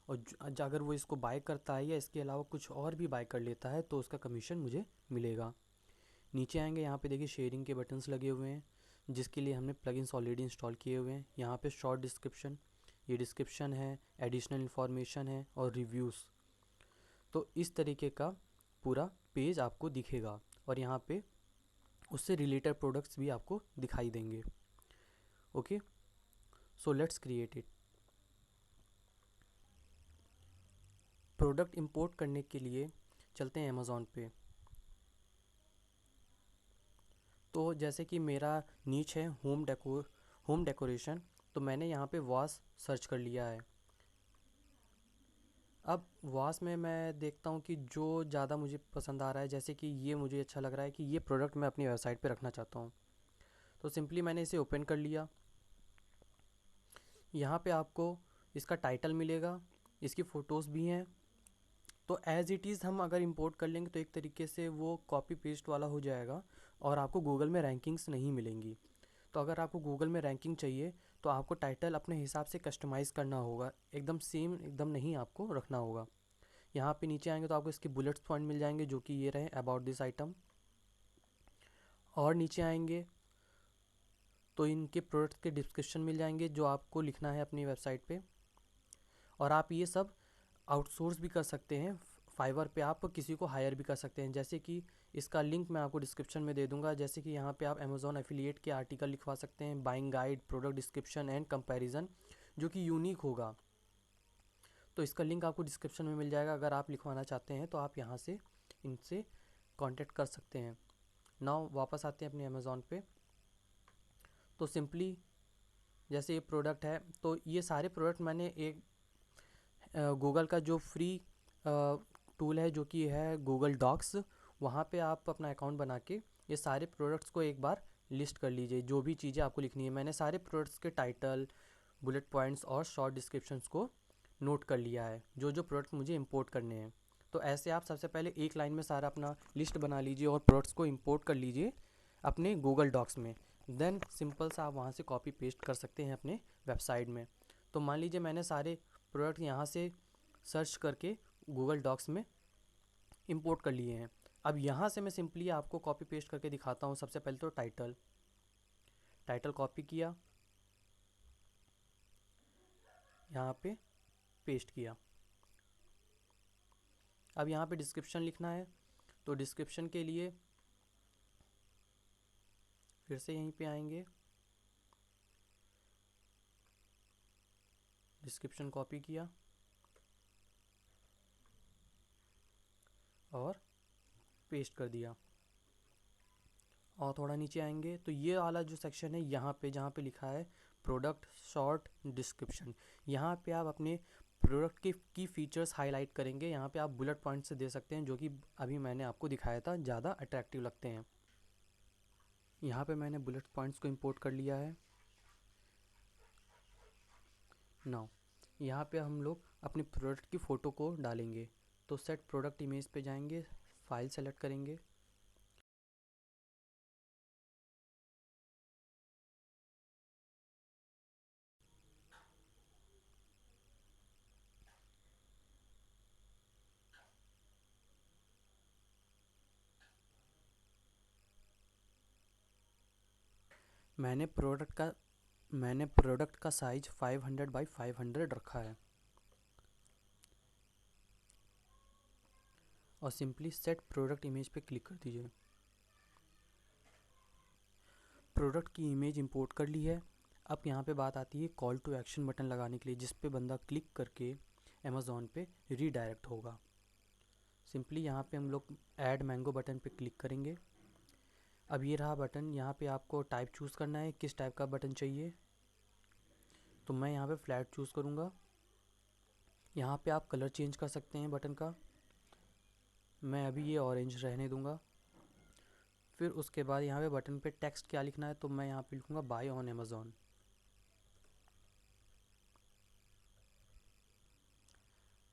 और अगर वो इसको बाय करता है या इसके अलावा कुछ और भी बाय कर लेता है तो उसका कमीशन मुझे मिलेगा। नीचे आएंगे, यहाँ पे देखिए शेयरिंग के बटन्स लगे हुए हैं, जिसके लिए हमने प्लगइन्स ऑलरेडी इंस्टॉल किए हुए हैं। यहाँ पे शॉर्ट डिस्क्रिप्शन, ये डिस्क्रिप्शन है, एडिशनल इन्फॉर्मेशन है और रिव्यूज़। तो इस तरीके का पूरा पेज आपको दिखेगा और यहाँ पे उससे रिलेटेड प्रोडक्ट्स भी आपको दिखाई देंगे। Okay, so let's create it. Product import करने के लिए चलते हैं अमेज़ॉन पे। तो जैसे कि मेरा नीच है होम डेकोरेशन, तो मैंने यहाँ पे वास सर्च कर लिया है। अब वास में मैं देखता हूँ कि जो ज़्यादा मुझे पसंद आ रहा है, जैसे कि ये मुझे अच्छा लग रहा है कि ये प्रोडक्ट मैं अपनी वेबसाइट पे रखना चाहता हूँ, तो सिंपली मैंने इसे ओपन कर लिया। यहाँ पे आपको इसका टाइटल मिलेगा, इसकी फ़ोटोज़ भी हैं। तो एज़ इट इज़ हम अगर इंपोर्ट कर लेंगे तो एक तरीके से वो कॉपी पेस्ट वाला हो जाएगा और आपको गूगल में रैंकिंग्स नहीं मिलेंगी। तो अगर आपको गूगल में रैंकिंग चाहिए तो आपको टाइटल अपने हिसाब से कस्टमाइज़ करना होगा, एकदम सेम एकदम नहीं आपको रखना होगा। यहाँ पे नीचे आएंगे तो आपको इसके बुलेट्स पॉइंट मिल जाएंगे, जो कि ये रहे अबाउट दिस आइटम। और नीचे आएंगे तो इनके प्रोडक्ट के डिस्क्रिप्शन मिल जाएंगे जो आपको लिखना है अपनी वेबसाइट पे। और आप ये सब आउटसोर्स भी कर सकते हैं, फाइवर पे आप किसी को हायर भी कर सकते हैं। जैसे कि इसका लिंक मैं आपको डिस्क्रिप्शन में दे दूंगा। जैसे कि यहाँ पे आप अमेज़ॉन एफिलिएट के आर्टिकल लिखवा सकते हैं, buying guide, product description and comparison, जो कि यूनिक होगा। तो इसका लिंक आपको डिस्क्रिप्शन में मिल जाएगा। अगर आप लिखवाना चाहते हैं तो आप यहाँ से इनसे कांटेक्ट कर सकते हैं। नाउ वापस आते हैं अपने अमेज़ॉन पे। तो सिंपली जैसे ये प्रोडक्ट है, तो ये सारे प्रोडक्ट मैंने एक गूगल का जो फ्री टूल है जो कि है गूगल डॉक्स, वहाँ पे आप अपना अकाउंट बना के ये सारे प्रोडक्ट्स को एक बार लिस्ट कर लीजिए, जो भी चीज़ें आपको लिखनी है। मैंने सारे प्रोडक्ट्स के टाइटल, बुलेट पॉइंट्स और शॉर्ट डिस्क्रिप्शंस को नोट कर लिया है, जो जो प्रोडक्ट मुझे इंपोर्ट करने हैं। तो ऐसे आप सबसे पहले एक लाइन में सारा अपना लिस्ट बना लीजिए और प्रोडक्ट्स को इंपोर्ट कर लीजिए अपने गूगल डॉक्स में। देन सिंपल सा आप वहाँ से कॉपी पेस्ट कर सकते हैं अपने वेबसाइट में। तो मान लीजिए मैंने सारे प्रोडक्ट यहाँ से सर्च करके गूगल डॉक्स में इंपोर्ट कर लिए हैं। अब यहाँ से मैं सिंपली आपको कॉपी पेस्ट करके दिखाता हूँ। सबसे पहले तो टाइटल कॉपी किया, यहाँ पे पेस्ट किया। अब यहाँ पे डिस्क्रिप्शन लिखना है, तो डिस्क्रिप्शन के लिए फिर से यहीं पे आएंगे, डिस्क्रिप्शन कॉपी किया और पेस्ट कर दिया। और थोड़ा नीचे आएंगे तो ये वाला जो सेक्शन है यहाँ पे, जहाँ पे लिखा है प्रोडक्ट शॉर्ट डिस्क्रिप्शन, यहाँ पे आप अपने प्रोडक्ट की फीचर्स हाईलाइट करेंगे। यहाँ पे आप बुलेट पॉइंट से दे सकते हैं, जो कि अभी मैंने आपको दिखाया था, ज़्यादा अट्रैक्टिव लगते हैं। यहाँ पे मैंने बुलेट पॉइंट्स को इंपोर्ट कर लिया है। नाउ यहाँ पे हम लोग अपने प्रोडक्ट की फ़ोटो को डालेंगे। तो सेट प्रोडक्ट इमेज पे जाएंगे, फाइल सेलेक्ट करेंगे, मैंने प्रोडक्ट का साइज 500 बाई 500 रखा है और सिंपली सेट प्रोडक्ट इमेज पे क्लिक कर दीजिए। प्रोडक्ट की इमेज इंपोर्ट कर ली है। अब यहाँ पे बात आती है कॉल टू एक्शन बटन लगाने के लिए, जिस पे बंदा क्लिक करके अमेज़ॉन पे रीडायरेक्ट होगा। सिंपली यहाँ पे हम लोग ऐड मैंगो बटन पे क्लिक करेंगे। अब ये रहा बटन। यहाँ पे आपको टाइप चूज़ करना है, किस टाइप का बटन चाहिए। तो मैं यहाँ पे फ्लैट चूज़ करूँगा। यहाँ पे आप कलर चेंज कर सकते हैं बटन का, मैं अभी ये ऑरेंज रहने दूँगा। फिर उसके बाद यहाँ पे बटन पे टेक्स्ट क्या लिखना है, तो मैं यहाँ पे लिखूँगा बाय ऑन अमेज़ॉन।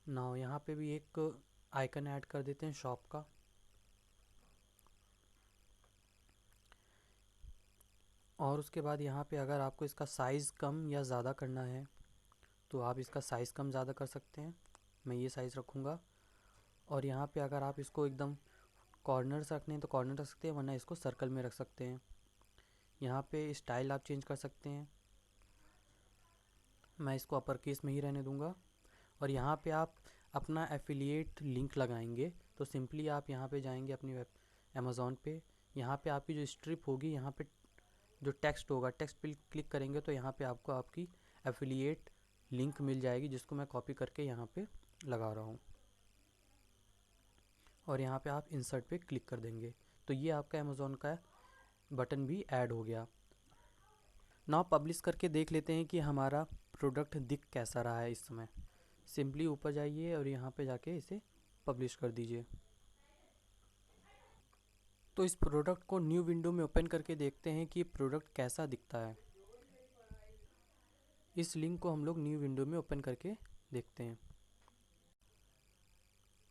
नाउ यहाँ पे भी एक आइकन ऐड कर देते हैं शॉप का। और उसके बाद यहाँ पे अगर आपको इसका साइज़ कम या ज़्यादा करना है तो आप इसका साइज़ कम ज़्यादा कर सकते हैं। मैं ये साइज़ रखूँगा। और यहाँ पे अगर आप इसको एकदम कॉर्नर से रखने हैं तो कॉर्नर रख सकते हैं, वरना इसको सर्कल में रख सकते हैं। यहाँ पे स्टाइल आप चेंज कर सकते हैं, मैं इसको अपर केस में ही रहने दूँगा। और यहाँ पे आप अपना एफिलिएट लिंक लगाएंगे। तो सिंपली आप यहाँ पे जाएंगे अपनी वेब अमेज़ॉन पे, यहाँ पे आपकी जो स्ट्रिप होगी, यहाँ पे जो टेक्स्ट होगा, टेक्स्ट पे क्लिक करेंगे तो यहाँ पे आपको आपकी एफिलिएट लिंक मिल जाएगी, जिसको मैं कॉपी करके यहाँ पे लगा रहा हूँ। और यहाँ पे आप इंसर्ट पे क्लिक कर देंगे। तो ये आपका अमेज़ॉन का बटन भी ऐड हो गया। नाउ पब्लिश करके देख लेते हैं कि हमारा प्रोडक्ट दिख कैसा रहा है इस समय। सिंपली ऊपर जाइए और यहाँ पे जाके इसे पब्लिश कर दीजिए। तो इस प्रोडक्ट को न्यू विंडो में ओपन करके देखते हैं कि प्रोडक्ट कैसा दिखता है। इस लिंक को हम लोग न्यू विंडो में ओपन करके देखते हैं।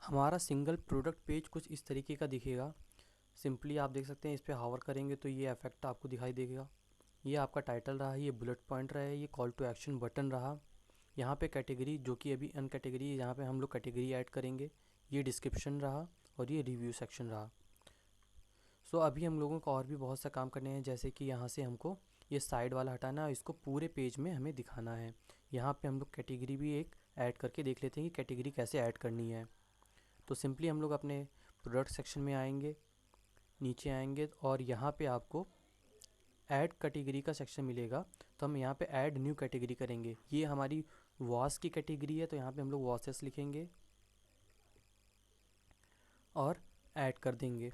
हमारा सिंगल प्रोडक्ट पेज कुछ इस तरीके का दिखेगा। सिंपली आप देख सकते हैं, इस पर हावर करेंगे तो ये इफेक्ट आपको दिखाई देगा। ये आपका टाइटल रहा, ये बुलेट पॉइंट रहा, ये कॉल टू एक्शन बटन रहा। यहाँ पे कैटेगरी जो कि अभी अन कैटेगरी है, यहाँ पे हम लोग कैटेगरी ऐड करेंगे। ये डिस्क्रिप्शन रहा और ये रिव्यू सेक्शन रहा। सो अभी हम लोगों को और भी बहुत सा काम करने हैं, जैसे कि यहाँ से हमको ये साइड वाला हटाना है, इसको पूरे पेज में हमें दिखाना है। यहाँ पे हम लोग कैटेगरी भी एक ऐड करके देख लेते हैं कि कैटेगरी कैसे ऐड करनी है। तो सिंपली हम लोग अपने प्रोडक्ट सेक्शन में आएंगे, नीचे आएंगे और यहाँ पे आपको ऐड कैटेगरी का सेक्शन मिलेगा। तो हम यहाँ पे ऐड न्यू कैटेगरी करेंगे। ये हमारी वॉश की कैटेगरी है, तो यहाँ पे हम लोग वॉशेस लिखेंगे और ऐड कर देंगे।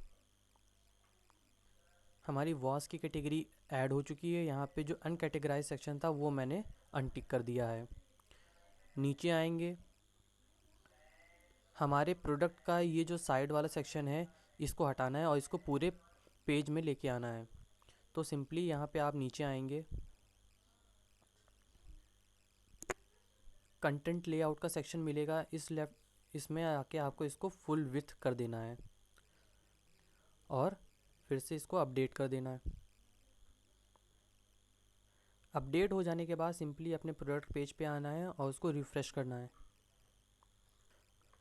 हमारी वॉश की कैटेगरी ऐड हो चुकी है। यहाँ पे जो अनकैटेगराइज सेक्शन था वो मैंने अनटिक कर दिया है। नीचे आएंगे, हमारे प्रोडक्ट का ये जो साइड वाला सेक्शन है इसको हटाना है और इसको पूरे पेज में लेके आना है। तो सिंपली यहाँ पे आप नीचे आएंगे, कंटेंट लेआउट का सेक्शन मिलेगा, इसमें आके आपको इसको फुल विड्थ कर देना है और फिर से इसको अपडेट कर देना है। अपडेट हो जाने के बाद सिंपली अपने प्रोडक्ट पेज पे आना है और उसको रिफ़्रेश करना है।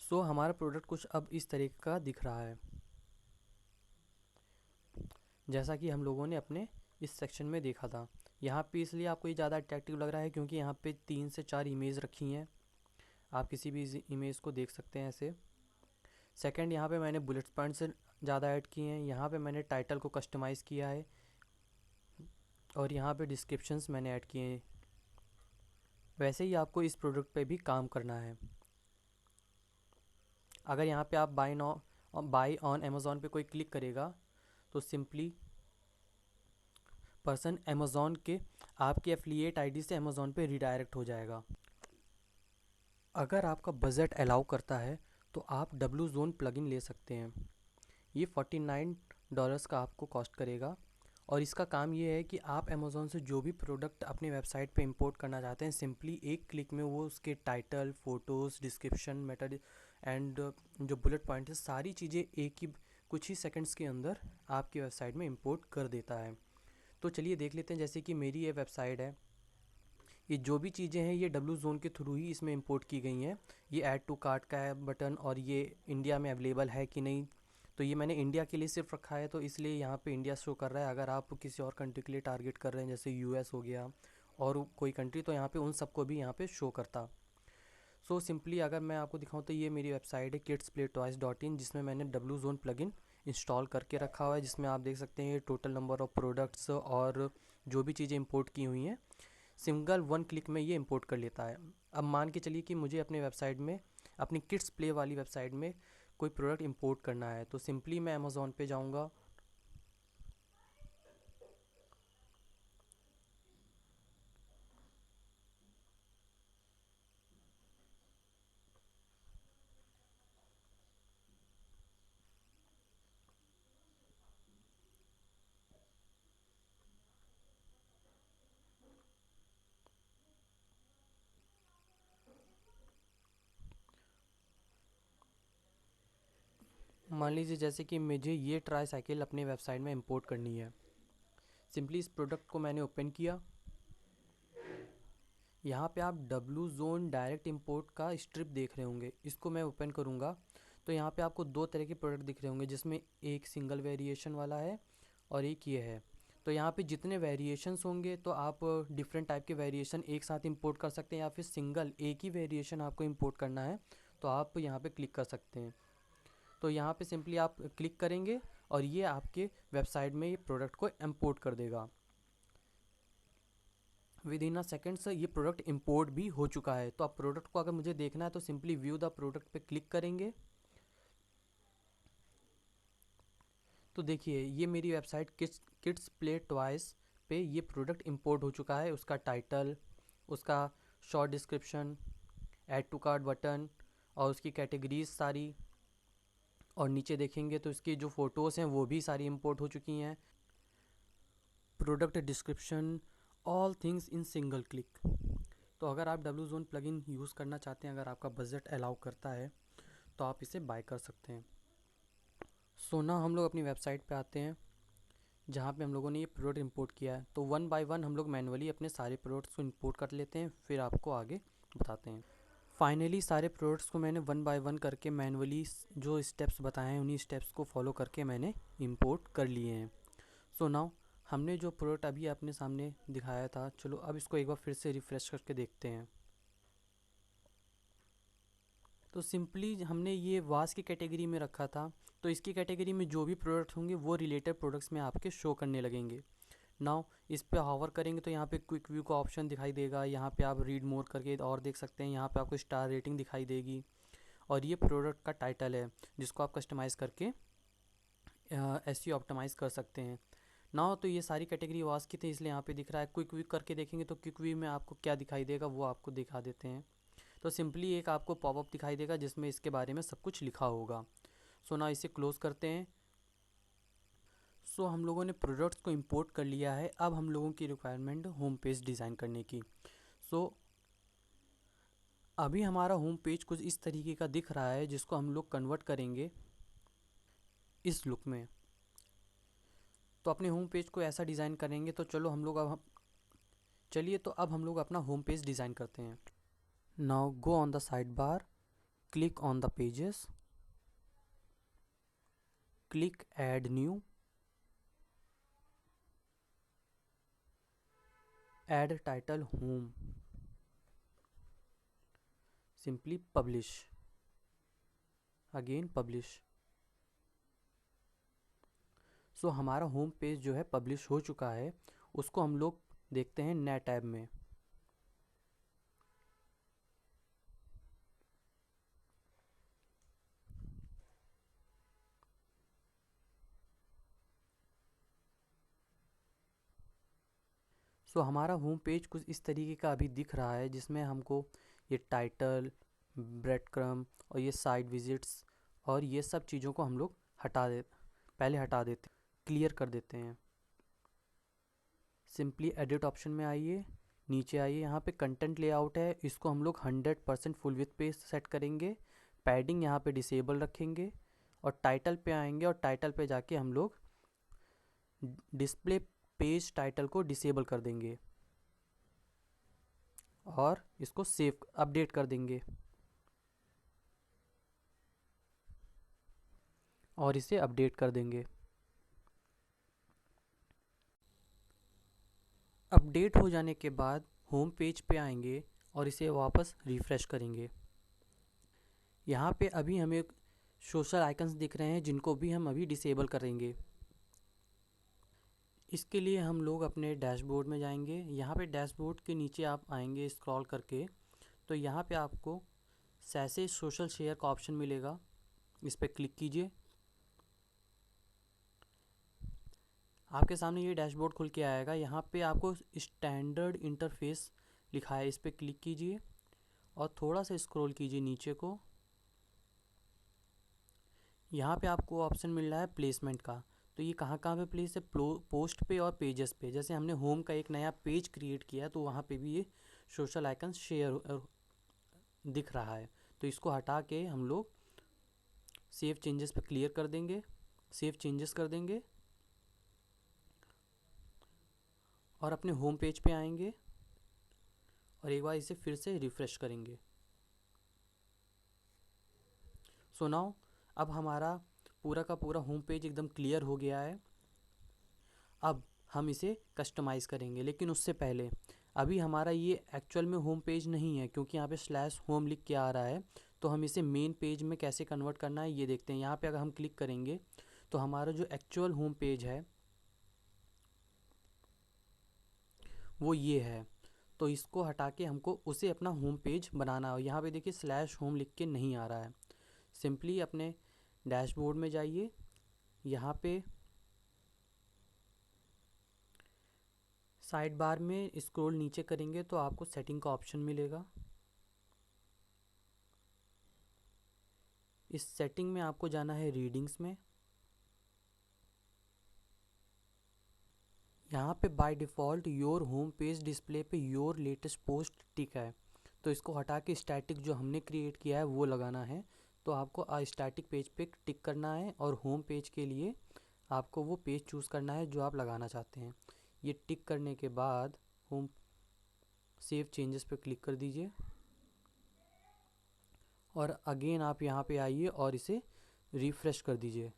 सो हमारा प्रोडक्ट कुछ अब इस तरीके का दिख रहा है, जैसा कि हम लोगों ने अपने इस सेक्शन में देखा था। यहाँ पे इसलिए आपको ये ज़्यादा अट्रैक्टिव लग रहा है क्योंकि यहाँ पे 3 से 4 इमेज रखी हैं। आप किसी भी इमेज को देख सकते हैं ऐसे। सेकंड, यहाँ पे मैंने बुलेट पॉइंट से ज़्यादा ऐड किए हैं। यहाँ पे मैंने टाइटल को कस्टमाइज़ किया है और यहाँ पे डिस्क्रिप्शंस मैंने ऐड किए हैं। वैसे ही आपको इस प्रोडक्ट पे भी काम करना है। अगर यहाँ पे आप बाय ऑन अमेज़ॉन पे कोई क्लिक करेगा तो सिंपली पर्सन अमेज़ॉन के आपके एफिलिएट आईडी से अमेज़ॉन पे रिडायरेक्ट हो जाएगा। अगर आपका बजट अलाउ करता है तो आप WZone प्लगइन ले सकते हैं। ये $49 का आपको कॉस्ट करेगा और इसका काम ये है कि आप अमेज़ॉन से जो भी प्रोडक्ट अपने वेबसाइट पे इंपोर्ट करना चाहते हैं, सिंपली एक क्लिक में वो उसके title, photos, description, Meta and जो बुलेट पॉइंट है, सारी चीज़ें एक ही कुछ ही सेकंड्स के अंदर आपकी वेबसाइट में इंपोर्ट कर देता है। तो चलिए देख लेते हैं। जैसे कि मेरी ये वेबसाइट है, ये जो भी चीज़ें हैं ये WZone के थ्रू ही इसमें इंपोर्ट की गई हैं। ये ऐड टू कार्ट का है बटन और ये इंडिया में अवेलेबल है कि नहीं, तो ये मैंने इंडिया के लिए सिर्फ रखा है, तो इसलिए यहाँ पे इंडिया शो कर रहा है। अगर आप किसी और कंट्री के लिए टारगेट कर रहे हैं, जैसे US हो गया और कोई कंट्री, तो यहाँ पे उन सबको भी यहाँ पे शो करता। सो सिंपली अगर मैं आपको दिखाऊँ तो ये मेरी वेबसाइट है kidsplaytoys.in, जिसमें मैंने WZone प्लगइन इंस्टॉल करके रखा हुआ है, जिसमें आप देख सकते हैं टोटल नंबर ऑफ़ प्रोडक्ट्स और जो भी चीज़ें इंपोर्ट की हुई हैं सिंगल 1 क्लिक में ये इंपोर्ट कर लेता है। अब मान के चलिए कि मुझे अपने वेबसाइट में, अपनी किड्स प्ले वाली वेबसाइट में कोई प्रोडक्ट इंपोर्ट करना है, तो सिंपली मैं अमेज़ॉन पे जाऊंगा, मान लीजिए जैसे कि मुझे ये ट्राई साइकिल अपने वेबसाइट में इंपोर्ट करनी है। सिंपली इस प्रोडक्ट को मैंने ओपन किया। यहाँ पे आप WZone डायरेक्ट इंपोर्ट का स्ट्रिप देख रहे होंगे, इसको मैं ओपन करूँगा तो यहाँ पे आपको 2 तरह के प्रोडक्ट दिख रहे होंगे, जिसमें एक सिंगल वेरिएशन वाला है और एक ये है। तो यहाँ पे जितने वेरिएशंस होंगे तो आप डिफरेंट टाइप के वेरिएशन एक साथ इंपोर्ट कर सकते हैं, या फिर सिंगल एक ही वेरिएशन आपको इंपोर्ट करना है तो आप यहाँ पे क्लिक कर सकते हैं। तो यहाँ पे सिंपली आप क्लिक करेंगे और ये आपके वेबसाइट में ये प्रोडक्ट को इंपोर्ट कर देगा। विद इन अ सेकेंड्स ये प्रोडक्ट इंपोर्ट भी हो चुका है। तो अब प्रोडक्ट को अगर मुझे देखना है तो सिंपली व्यू द प्रोडक्ट पे क्लिक करेंगे तो देखिए ये मेरी वेबसाइट किड्स प्ले टॉयज़ पे ये प्रोडक्ट इंपोर्ट हो चुका है। उसका टाइटल, उसका short description, add to cart button और उसकी कैटेगरीज सारी, और नीचे देखेंगे तो इसकी जो फ़ोटोज़ हैं वो भी सारी इंपोर्ट हो चुकी हैं। Product description, all things in single click. तो अगर आप WZone प्लगइन यूज़ करना चाहते हैं, अगर आपका बजट अलाउ करता है तो आप इसे बाय कर सकते हैं। सो ना हम लोग अपनी वेबसाइट पे आते हैं जहाँ पे हम लोगों ने ये प्रोडक्ट इंपोर्ट किया है। तो वन बाय वन हम लोग मैनुअली अपने सारे प्रोडक्ट्स को इंपोर्ट कर लेते हैं, फिर आपको आगे बताते हैं। फाइनली सारे प्रोडक्ट्स को मैंने वन बाय वन करके मैनुअली जो स्टेप्स बताए हैं उन्हीं स्टेप्स को फॉलो करके मैंने इंपोर्ट कर लिए हैं। सो नाउ हमने जो प्रोडक्ट अभी अपने सामने दिखाया था, चलो अब इसको एक बार फिर से रिफ़्रेश करके देखते हैं। तो सिंपली हमने ये वास की कैटेगरी में रखा था, तो इसकी कैटेगरी में जो भी प्रोडक्ट होंगे वो रिलेटेड प्रोडक्ट्स में आपके शो करने लगेंगे। नाउ इस पे हॉवर करेंगे तो यहाँ पे क्विक व्यू का ऑप्शन दिखाई देगा, यहाँ पे आप रीड मोर करके और देख सकते हैं, यहाँ पे आपको स्टार रेटिंग दिखाई देगी और ये प्रोडक्ट का टाइटल है जिसको आप कस्टमाइज़ करके SEO ऑप्टिमाइज़ कर सकते हैं। नाउ तो ये सारी कैटेगरी वास की थी इसलिए यहाँ पे दिख रहा है। क्विक व्यू करके देखेंगे तो क्विक व्यू में आपको क्या दिखाई देगा वो आपको दिखा देते हैं। तो सिंपली एक आपको पॉपअप दिखाई देगा जिसमें इसके बारे में सब कुछ लिखा होगा। सो ना इसे क्लोज़ करते हैं। सो हम लोगों ने प्रोडक्ट्स को इंपोर्ट कर लिया है। अब हम लोगों की रिक्वायरमेंट होम पेज डिज़ाइन करने की। सो अभी हमारा होम पेज कुछ इस तरीके का दिख रहा है जिसको हम लोग कन्वर्ट करेंगे इस लुक में। तो अपने होम पेज को ऐसा डिज़ाइन करेंगे। तो चलो चलिए तो अब हम लोग अपना होम पेज डिज़ाइन करते हैं। Now go on the sidebar, click on the pages, click add new, add title home, simply publish, again publish. So हमारा होम पेज जो है पब्लिश हो चुका है। उसको हम लोग देखते हैं नए टैब में। सो हमारा होम पेज कुछ इस तरीके का अभी दिख रहा है जिसमें हमको ये टाइटल, ब्रेड क्रम और ये साइट विजिट्स और ये सब चीज़ों को हम लोग पहले हटा देते, क्लियर कर देते हैं। सिंपली एडिट ऑप्शन में आइए, नीचे आइए, यहाँ पे कंटेंट लेआउट है, इसको हम लोग 100% फुल विड्थ पे सेट करेंगे। पैडिंग यहाँ पे डिसेबल रखेंगे और टाइटल पे आएंगे और टाइटल पे जाके हम लोग डिस्प्ले पेज टाइटल को डिसेबल कर देंगे और इसको सेव अपडेट कर देंगे और इसे अपडेट कर देंगे। अपडेट हो जाने के बाद होम पेज पे आएंगे और इसे वापस रिफ़्रेश करेंगे। यहाँ पे अभी हमें सोशल आइकन्स दिख रहे हैं जिनको भी हम अभी डिसेबल करेंगे। इसके लिए हम लोग अपने डैशबोर्ड में जाएंगे। यहाँ पे डैशबोर्ड के नीचे आप आएंगे स्क्रॉल करके, तो यहाँ पे आपको सैसे सोशल शेयर का ऑप्शन मिलेगा, इस पर क्लिक कीजिए। आपके सामने ये डैशबोर्ड खुल के आएगा। यहाँ पे आपको स्टैंडर्ड इंटरफेस लिखा है, इस पर क्लिक कीजिए और थोड़ा सा स्क्रॉल कीजिए नीचे को। यहाँ पे आपको ऑप्शन मिल रहा है प्लेसमेंट का, तो ये कहाँ कहाँ पे प्लेस है, पोस्ट पे और पेजेस पे। जैसे हमने होम का एक नया पेज क्रिएट किया तो वहाँ पे भी ये सोशल आइकन शेयर दिख रहा है। तो इसको हटा के हम लोग सेव चेंजेस पे क्लियर कर देंगे, सेव चेंजेस कर देंगे और अपने होम पेज पे आएंगे और एक बार इसे फिर से रिफ़्रेश करेंगे। सो नाउ अब हमारा पूरा का पूरा होम पेज एकदम क्लियर हो गया है। अब हम इसे कस्टमाइज़ करेंगे, लेकिन उससे पहले अभी हमारा ये एक्चुअल में होम पेज नहीं है क्योंकि यहाँ पे /home लिख के आ रहा है। तो हम इसे मेन पेज में कैसे कन्वर्ट करना है ये देखते हैं। यहाँ पे अगर हम क्लिक करेंगे तो हमारा जो एक्चुअल होम पेज है वो ये है। तो इसको हटा के हमको उसे अपना होम पेज बनाना है। यहाँ पे देखिए /home लिख के नहीं आ रहा है। सिंपली अपने डैशबोर्ड में जाइए, यहाँ पे साइड बार में स्क्रॉल नीचे करेंगे तो आपको सेटिंग का ऑप्शन मिलेगा। इस सेटिंग में आपको जाना है रीडिंग्स में। यहाँ पे by default your home page display पे योर लेटेस्ट पोस्ट टिक है, तो इसको हटा के स्टैटिक जो हमने क्रिएट किया है वो लगाना है। तो आपको स्टैटिक पेज पे टिक करना है और होम पेज के लिए आपको वो पेज चूज़ करना है जो आप लगाना चाहते हैं। ये टिक करने के बाद होम सेव चेंजेस पे क्लिक कर दीजिए और अगेन आप यहाँ पे आइए और इसे रिफ़्रेश कर दीजिए।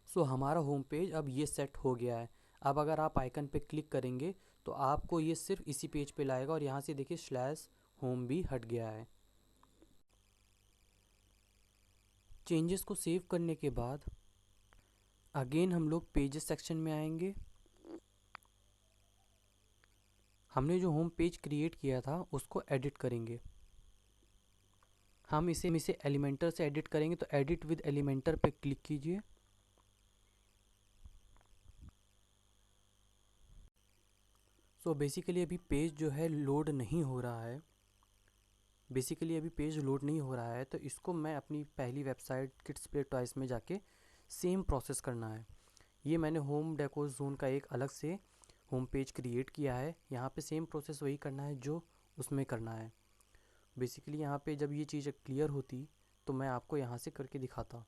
सो हमारा होम पेज अब ये सेट हो गया है। अब अगर आप आइकन पे क्लिक करेंगे तो आपको ये सिर्फ इसी पेज पे लाएगा और यहाँ से देखिए स्लैश होम भी हट गया है। चेंजेस को सेव करने के बाद अगेन हम लोग पेजेस सेक्शन में आएंगे। हमने जो होम पेज क्रिएट किया था उसको एडिट करेंगे। हम इसे एलिमेंटर से एडिट करेंगे, तो एडिट विद एलिमेंटर पे क्लिक कीजिए। सो बेसिकली अभी पेज जो है लोड नहीं हो रहा है। तो इसको मैं अपनी पहली वेबसाइट किड्स प्ले टॉयज़ में जाके सेम प्रोसेस करना है। ये मैंने होम डेकोर जोन का एक अलग से होम पेज क्रिएट किया है। यहाँ पे सेम प्रोसेस वही करना है जो उसमें करना है। बेसिकली यहाँ पे जब ये चीज़ क्लियर होती तो मैं आपको यहाँ से करके दिखाता।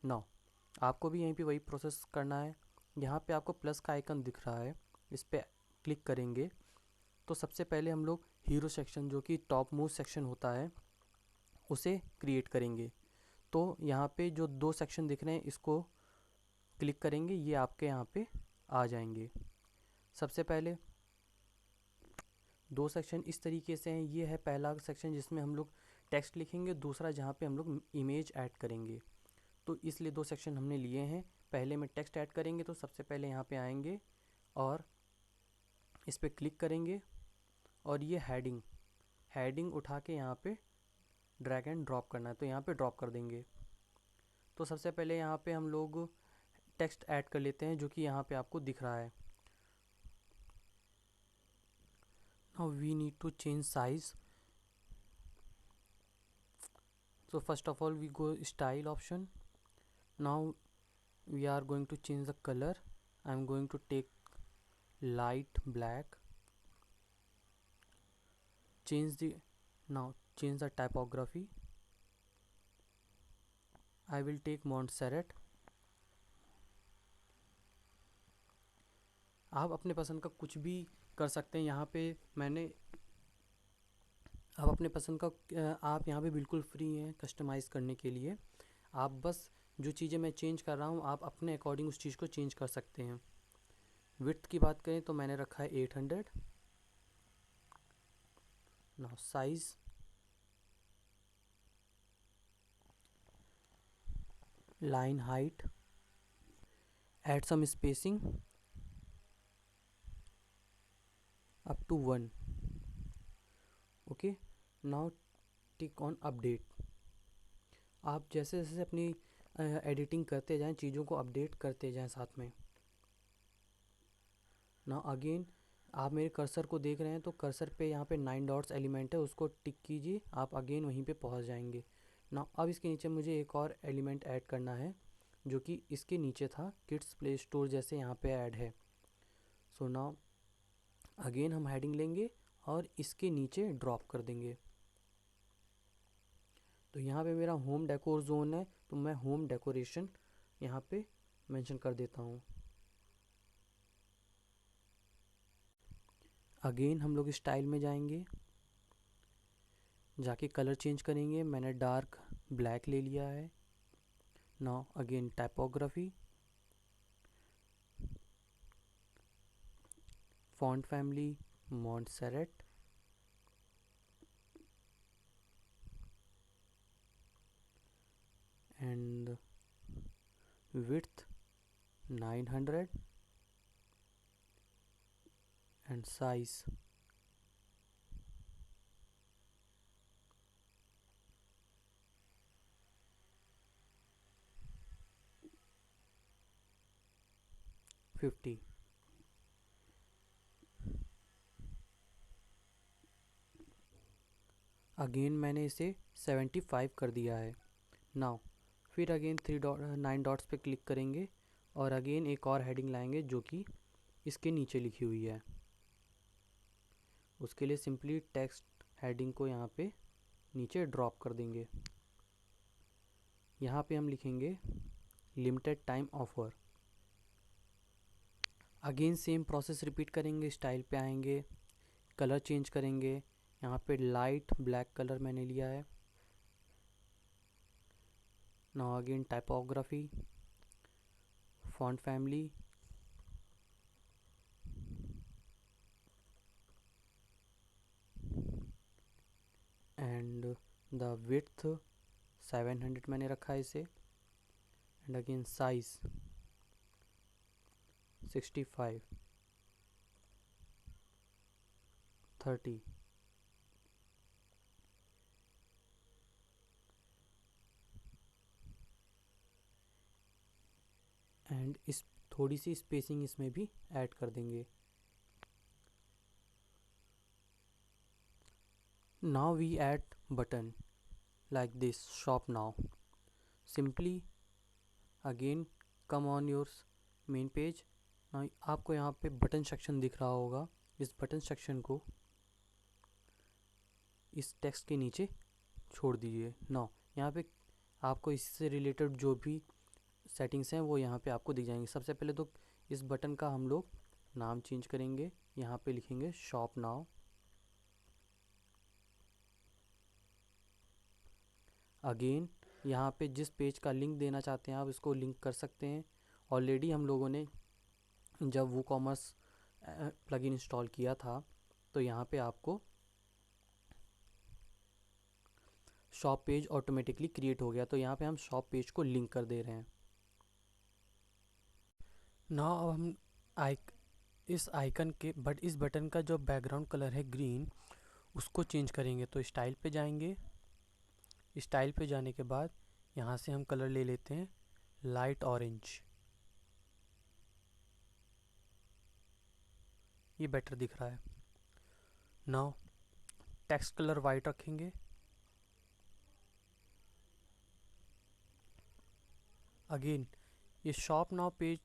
नाउ आपको भी यहीं पे वही प्रोसेस करना है। यहाँ पे आपको प्लस का आइकन दिख रहा है, इस पर क्लिक करेंगे तो सबसे पहले हम लोग हीरो सेक्शन जो कि टॉप मोस्ट सेक्शन होता है उसे क्रिएट करेंगे। तो यहाँ पे जो 2 सेक्शन दिख रहे हैं इसको क्लिक करेंगे, ये आपके यहाँ पे आ जाएंगे। सबसे पहले 2 सेक्शन इस तरीके से हैं। ये है पहला सेक्शन जिसमें हम लोग टेक्स्ट लिखेंगे, दूसरा जहाँ पे हम लोग इमेज ऐड करेंगे। तो इसलिए 2 सेक्शन हमने लिए हैं। पहले में टेक्स्ट ऐड करेंगे तो सबसे पहले यहाँ पे आएंगे और इस पर क्लिक करेंगे और ये हेडिंग उठा के यहाँ पे ड्रैग एंड ड्रॉप करना है, तो यहाँ पे ड्रॉप कर देंगे। तो सबसे पहले यहाँ पे हम लोग टेक्स्ट ऐड कर लेते हैं जो कि यहाँ पे आपको दिख रहा है। Now we need to change size. So first of all we go style option. Now we are going to change the color. I am going to take light black. Change the typography. I will take Montserrat. आप अपने पसंद का कुछ भी कर सकते हैं। यहाँ पे मैंने आप अपने पसंद का आप यहाँ पे बिल्कुल फ्री हैं कस्टमाइज़ करने के लिए। आप बस जो चीज़ें मैं चेंज कर रहा हूँ आप अपने अकॉर्डिंग उस चीज़ को चेंज कर सकते हैं। विड्थ की बात करें तो मैंने रखा है 800। Now size, line height, add some spacing up to 1. Okay, now tick on update. आप जैसे जैसे अपनी एडिटिंग करते जाएं चीज़ों को अपडेट करते जाएं साथ में। नाउ अगेन आप मेरे कर्सर को देख रहे हैं तो कर्सर पे यहाँ पे 9 डॉट्स एलिमेंट है, उसको टिक कीजिए, आप अगेन वहीं पे पहुँच जाएंगे। नाउ अब इसके नीचे मुझे एक और एलिमेंट ऐड करना है जो कि इसके नीचे था, किड्स प्ले स्टोर जैसे यहाँ पे ऐड है। सो नाउ अगेन हम हेडिंग लेंगे और इसके नीचे ड्रॉप कर देंगे। तो यहाँ पे मेरा होम डेकोर जोन है तो मैं होम डेकोरेशन यहाँ पे मेंशन कर देता हूँ। अगेन हम लोग स्टाइल में जाएंगे, जाके कलर चेंज करेंगे। मैंने डार्क ब्लैक ले लिया है। Now again typography, font family Montserrat, and width 900 and size 50. Again मैंने इसे 75 कर दिया है। नाउ फिर अगेन 9 डॉट्स पे क्लिक करेंगे और अगेन एक और हेडिंग लाएंगे जो कि इसके नीचे लिखी हुई है। उसके लिए सिंपली टेक्स्ट हेडिंग को यहाँ पे नीचे ड्रॉप कर देंगे। यहाँ पे हम लिखेंगे limited time offer. Again same process repeat करेंगे, स्टाइल पे आएंगे, कलर चेंज करेंगे। यहाँ पे लाइट ब्लैक कलर मैंने लिया है। Now again typography, font family, and the width 700 मैंने रखा है इसे, एंड अगेन साइज 65, 30, एंड इस थोड़ी सी स्पेसिंग इसमें भी ऐड कर देंगे। Now we add button like this, shop now. Simply again come on your main page. Now आपको यहाँ पे बटन सेक्शन दिख रहा होगा। इस बटन सेक्शन को इस टेक्स्ट के नीचे छोड़ दीजिए। नाउ यहाँ पे आपको इससे रिलेटेड जो भी सेटिंग्स हैं वो यहाँ पे आपको दिख जाएंगे। सबसे पहले तो इस बटन का हम लोग नाम चेंज करेंगे। यहाँ पे लिखेंगे शॉप नाउ। अगेन यहाँ पे जिस पेज का लिंक देना चाहते हैं आप इसको लिंक कर सकते हैं। ऑलरेडी हम लोगों ने जब वूकॉमर्स प्लगइन इंस्टॉल किया था तो यहाँ पे आपको शॉप पेज ऑटोमेटिकली क्रिएट हो गया, तो यहाँ पे हम शॉप पेज को लिंक कर दे रहे हैं। नाउ अब हम इस आइकन के इस बटन का जो बैकग्राउंड कलर है ग्रीन, उसको चेंज करेंगे। तो स्टाइल पे जाएंगे, स्टाइल पे जाने के बाद यहाँ से हम कलर ले लेते हैं लाइट ऑरेंज। ये बेटर दिख रहा है। नाउ टेक्स्ट कलर वाइट रखेंगे। अगेन ये शॉप नाउ पेज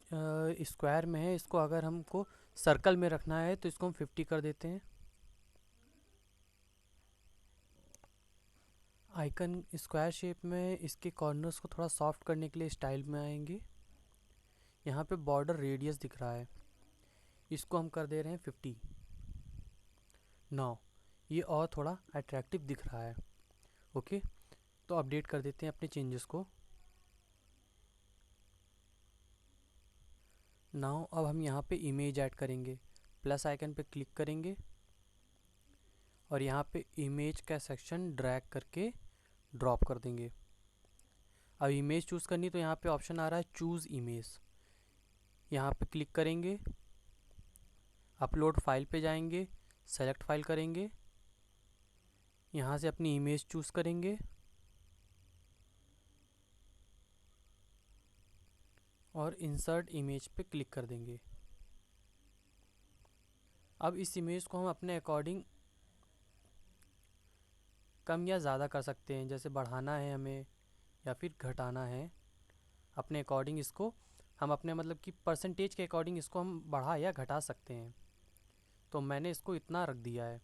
स्क्वायर में है, इसको अगर हमको सर्कल में रखना है तो इसको हम 50 कर देते हैं। आइकन स्क्वायर शेप में इसके कॉर्नर्स को थोड़ा सॉफ्ट करने के लिए स्टाइल में आएंगे। यहाँ पे बॉर्डर रेडियस दिख रहा है, इसको हम कर दे रहे हैं 50। नाउ ये और थोड़ा अट्रैक्टिव दिख रहा है। ओके, तो अपडेट कर देते हैं अपने चेंजेस को। नाउ अब हम यहाँ पे इमेज ऐड करेंगे। प्लस आइकन पे क्लिक करेंगे और यहाँ पे इमेज का सेक्शन ड्रैग करके ड्रॉप कर देंगे। अब इमेज चूज़ करनी तो यहाँ पे ऑप्शन आ रहा है चूज़ इमेज। यहाँ पे क्लिक करेंगे, अपलोड फाइल पे जाएंगे, सेलेक्ट फाइल करेंगे, यहाँ से अपनी इमेज चूज़ करेंगे और इंसर्ट इमेज पे क्लिक कर देंगे। अब इस इमेज को हम अपने अकॉर्डिंग कम या ज़्यादा कर सकते हैं, जैसे बढ़ाना है हमें या फिर घटाना है। अपने अकॉर्डिंग इसको हम अपने मतलब कि परसेंटेज के अकॉर्डिंग इसको हम बढ़ा या घटा सकते हैं। तो मैंने इसको इतना रख दिया है।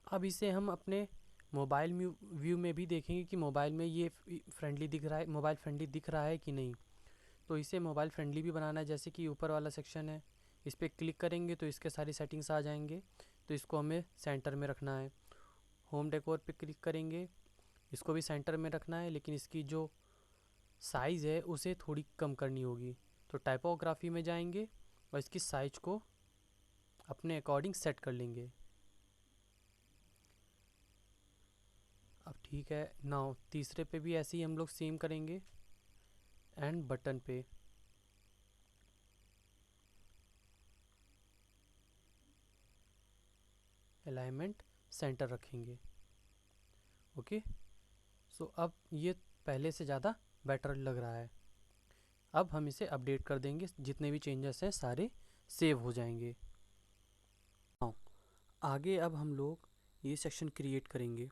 अब इसे हम अपने मोबाइल व्यू में भी देखेंगे कि मोबाइल में ये फ्रेंडली दिख रहा है, मोबाइल फ्रेंडली दिख रहा है कि नहीं। तो इसे मोबाइल फ्रेंडली भी बनाना है। जैसे कि ऊपर वाला सेक्शन है, इस पर क्लिक करेंगे तो इसके सारी सेटिंग्स आ जाएंगे। तो इसको हमें सेंटर में रखना है। होम डेकोर पे क्लिक करेंगे, इसको भी सेंटर में रखना है, लेकिन इसकी जो साइज़ है उसे थोड़ी कम करनी होगी। तो टाइपोग्राफी में जाएंगे और इसकी साइज को अपने अकॉर्डिंग सेट कर लेंगे। अब ठीक है। नाउ तीसरे पे भी ऐसे ही हम लोग सेम करेंगे एंड बटन पे अलाइनमेंट सेंटर रखेंगे। ओके, सो अब ये पहले से ज़्यादा बेटर लग रहा है। अब हम इसे अपडेट कर देंगे, जितने भी चेंजेस हैं सारे सेव हो जाएंगे। आगे अब हम लोग ये सेक्शन क्रिएट करेंगे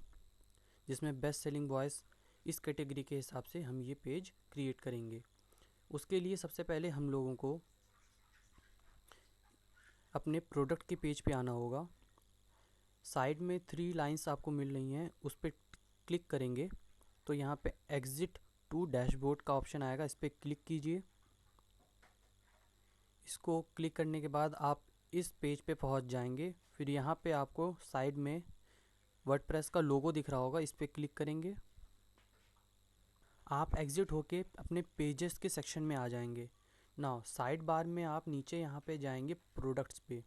जिसमें बेस्ट सेलिंग बॉयज़ इस कैटेगरी के हिसाब से हम ये पेज क्रिएट करेंगे। उसके लिए सबसे पहले हम लोगों को अपने प्रोडक्ट के पेज पे आना होगा। साइड में 3 लाइंस आपको मिल रही हैं, उस पर क्लिक करेंगे तो यहाँ पे एग्जिट टू डैशबोर्ड का ऑप्शन आएगा, इस पर क्लिक कीजिए। इसको क्लिक करने के बाद आप इस पेज पे पहुँच जाएंगे। फिर यहाँ पे आपको साइड में वर्डप्रेस का लोगो दिख रहा होगा, इस पर क्लिक करेंगे। आप एग्जिट होके अपने पेजेस के सेक्शन में आ जाएंगे। नाउ साइड बार में आप नीचे यहाँ पे जाएंगे प्रोडक्ट्स पे।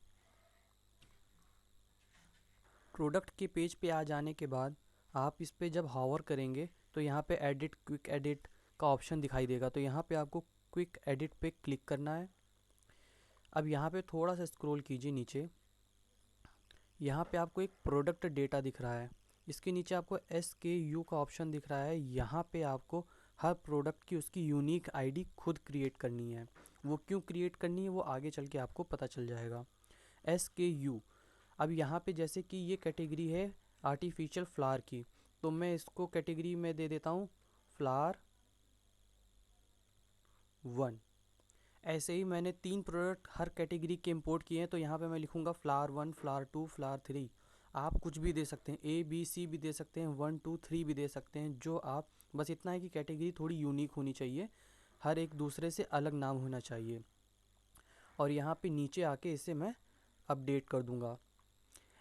प्रोडक्ट के पेज पे आ जाने के बाद आप इस पे जब हावर करेंगे तो यहाँ पे एडिट क्विक एडिट का ऑप्शन दिखाई देगा, तो यहाँ पे आपको क्विक एडिट पे क्लिक करना है। अब यहाँ पे थोड़ा सा स्क्रॉल कीजिए नीचे, यहाँ पे आपको एक प्रोडक्ट डेटा दिख रहा है, इसके नीचे आपको SKU का ऑप्शन दिख रहा है। यहाँ पे आपको हर प्रोडक्ट की उसकी यूनिक आईडी खुद क्रिएट करनी है। वो क्यों क्रिएट करनी है वो आगे चल के आपको पता चल जाएगा। SKU, अब यहाँ पे जैसे कि ये कैटेगरी है आर्टिफिशियल फ्लावर की, तो मैं इसको कैटेगरी में दे देता हूँ फ्लावर 1। ऐसे ही मैंने 3 प्रोडक्ट हर कैटेगरी के इंपोर्ट किए हैं, तो यहाँ पे मैं लिखूँगा फ्लावर 1, फ्लावर 2, फ्लावर 3। आप कुछ भी दे सकते हैं, ABC भी दे सकते हैं, 1 2 3 भी दे सकते हैं, जो आप, बस इतना है कि कैटेगरी थोड़ी यूनिक होनी चाहिए, हर एक दूसरे से अलग नाम होना चाहिए। और यहाँ पे नीचे आके इसे मैं अपडेट कर दूँगा।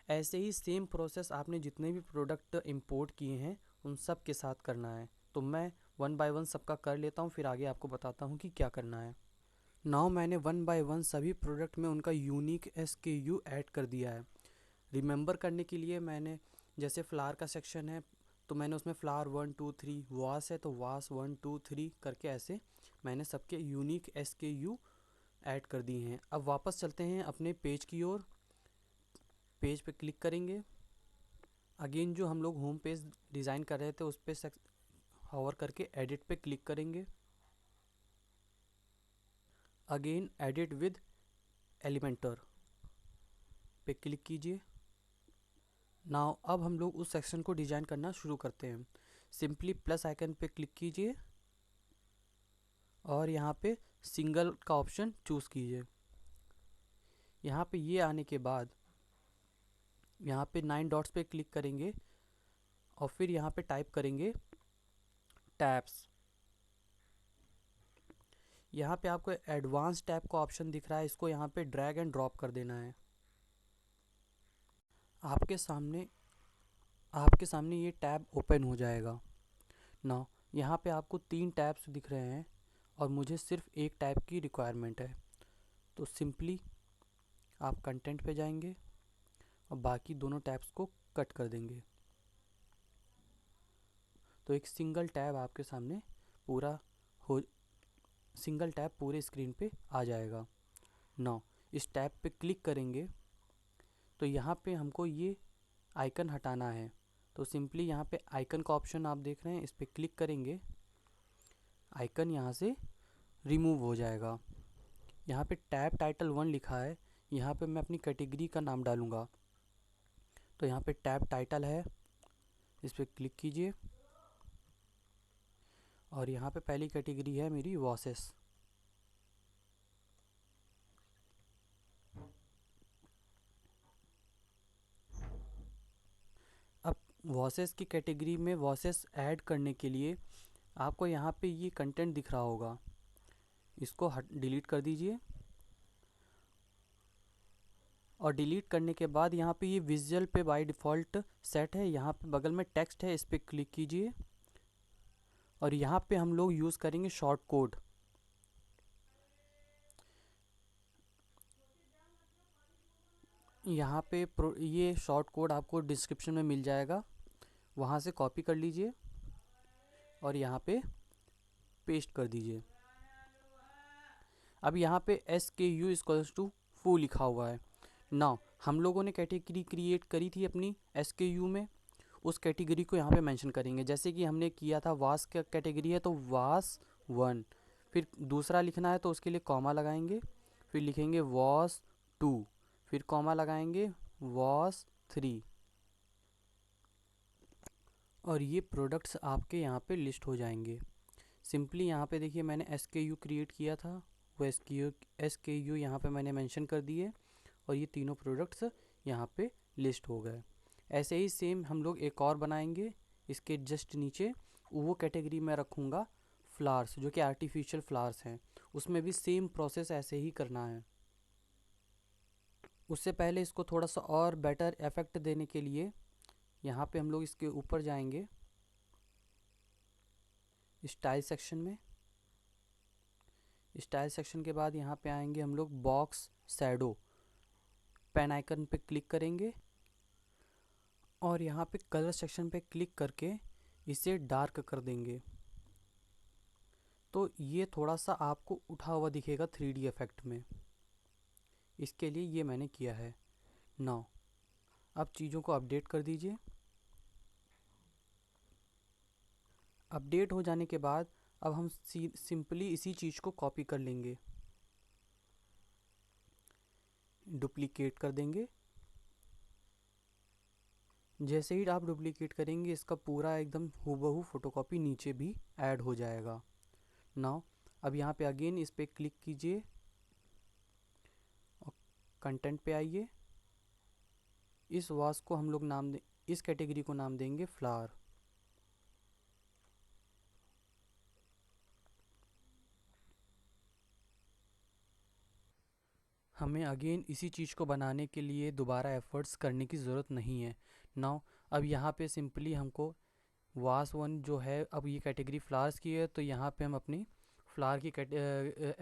ऐसे ही सेम प्रोसेस आपने जितने भी प्रोडक्ट इंपोर्ट किए हैं उन सब के साथ करना है। तो मैं 1 बाय 1 सबका कर लेता हूँ, फिर आगे आपको बताता हूँ कि क्या करना है। नाउ मैंने 1 बाय 1 सभी प्रोडक्ट में उनका यूनिक SKU ऐड कर दिया है। रिमेंबर करने के लिए मैंने, जैसे फ्लावर का सेक्शन है तो मैंने उसमें फ्लावर 1 2 3, वास है तो वास 1 2 3 करके ऐसे मैंने सबके यूनिक SKU ऐड कर दिए हैं। अब वापस चलते हैं अपने पेज की ओर। पेज पे क्लिक करेंगे। अगेन जो हम लोग होम पेज डिज़ाइन कर रहे थे उस पर हॉवर करके एडिट पे क्लिक करेंगे। अगेन एडिट विद एलिमेंटर पे क्लिक कीजिए। नाउ अब हम लोग उस सेक्शन को डिज़ाइन करना शुरू करते हैं। सिंपली प्लस आइकन पे क्लिक कीजिए और यहाँ पे सिंगल का ऑप्शन चूज़ कीजिए। यहाँ पे ये आने के बाद यहाँ पे 9 डॉट्स पे क्लिक करेंगे और फिर यहाँ पे टाइप करेंगे टैब्स। यहाँ पे आपको एडवांस टैब का ऑप्शन दिख रहा है, इसको यहाँ पे ड्रैग एंड ड्रॉप कर देना है। आपके सामने ये टैब ओपन हो जाएगा। नाउ यहाँ पे आपको 3 टैब्स दिख रहे हैं और मुझे सिर्फ एक टैब की रिक्वायरमेंट है, तो सिंपली आप कंटेंट पे जाएंगे और बाकी दोनों टैब्स को कट कर देंगे, तो एक सिंगल टैब आपके सामने सिंगल टैब पूरे स्क्रीन पे आ जाएगा। नाउ इस टैब पे क्लिक करेंगे तो यहाँ पे हमको ये आइकन हटाना है, तो सिंपली यहाँ पे आइकन का ऑप्शन आप देख रहे हैं, इस पर क्लिक करेंगे, आइकन यहाँ से रिमूव हो जाएगा। यहाँ पे टैब टाइटल 1 लिखा है, यहाँ पे मैं अपनी कैटेगरी का नाम डालूँगा, तो यहाँ पे टैब टाइटल है, इस पर क्लिक कीजिए और यहाँ पे पहली कैटेगरी है मेरी वॉसेस। अब वॉसेस की कैटेगरी में वॉसेस ऐड करने के लिए आपको यहाँ पे ये कंटेंट दिख रहा होगा, इसको डिलीट कर दीजिए। और डिलीट करने के बाद यहाँ पे ये विजुअल पे बाय डिफ़ॉल्ट सेट है, यहाँ पे बगल में टेक्स्ट है, इस पर क्लिक कीजिए और यहाँ पे हम लोग यूज़ करेंगे शॉर्ट कोड। यहाँ पे ये शॉर्ट कोड आपको डिस्क्रिप्शन में मिल जाएगा, वहाँ से कॉपी कर लीजिए और यहाँ पे पेस्ट कर दीजिए। अब यहाँ पे SKU फू लिखा हुआ है। नाउ हम लोगों ने कैटेगरी क्रिएट करी थी अपनी SKU में, उस कैटेगरी को यहाँ पे मेंशन करेंगे। जैसे कि हमने किया था वास का कैटेगरी है तो वास 1, फिर दूसरा लिखना है तो उसके लिए कॉमा लगाएंगे, फिर लिखेंगे वास 2, फिर कॉमा लगाएंगे वास 3, और ये प्रोडक्ट्स आपके यहाँ पे लिस्ट हो जाएंगे। सिंपली यहाँ पे देखिए मैंने SKU क्रिएट किया था, वो SKU यहाँ पे मैंने मेंशन कर दिए और ये तीनों प्रोडक्ट्स यहाँ पे लिस्ट हो गए। ऐसे ही सेम हम लोग एक और बनाएंगे, इसके जस्ट नीचे वो कैटेगरी में रखूँगा फ्लावर्स, जो कि आर्टिफिशियल फ्लावर्स हैं। उसमें भी सेम प्रोसेस ऐसे ही करना है। उससे पहले इसको थोड़ा सा और बेटर इफेक्ट देने के लिए यहाँ पे हम लोग इसके ऊपर जाएंगे स्टाइल सेक्शन में। स्टाइल सेक्शन के बाद यहाँ पे आएंगे हम लोग बॉक्स शैडो, पेन आइकन पे क्लिक करेंगे और यहाँ पे कलर सेक्शन पे क्लिक करके इसे डार्क कर देंगे। तो ये थोड़ा सा आपको उठा हुआ दिखेगा 3D इफेक्ट में। इसके लिए ये मैंने किया है। नाउ अब चीज़ों को अपडेट कर दीजिए। अपडेट हो जाने के बाद अब हम सिंपली इसी चीज़ को कॉपी कर लेंगे, डुप्लीकेट कर देंगे। जैसे ही आप डुप्लीकेट करेंगे इसका पूरा एकदम हूबहू फोटोकॉपी नीचे भी ऐड हो जाएगा। नाउ अब यहाँ पे अगेन इस पे क्लिक कीजिए और कंटेंट पे आइए। इस वास को हम लोग इस कैटेगरी को नाम देंगे फ्लावर। हमें अगेन इसी चीज़ को बनाने के लिए दोबारा एफर्ट्स करने की ज़रूरत नहीं है। नाउ अब यहाँ पे सिंपली हमको वास वन जो है, अब ये कैटेगरी फ्लावर्स की है, तो यहाँ पे हम अपनी फ्लावर की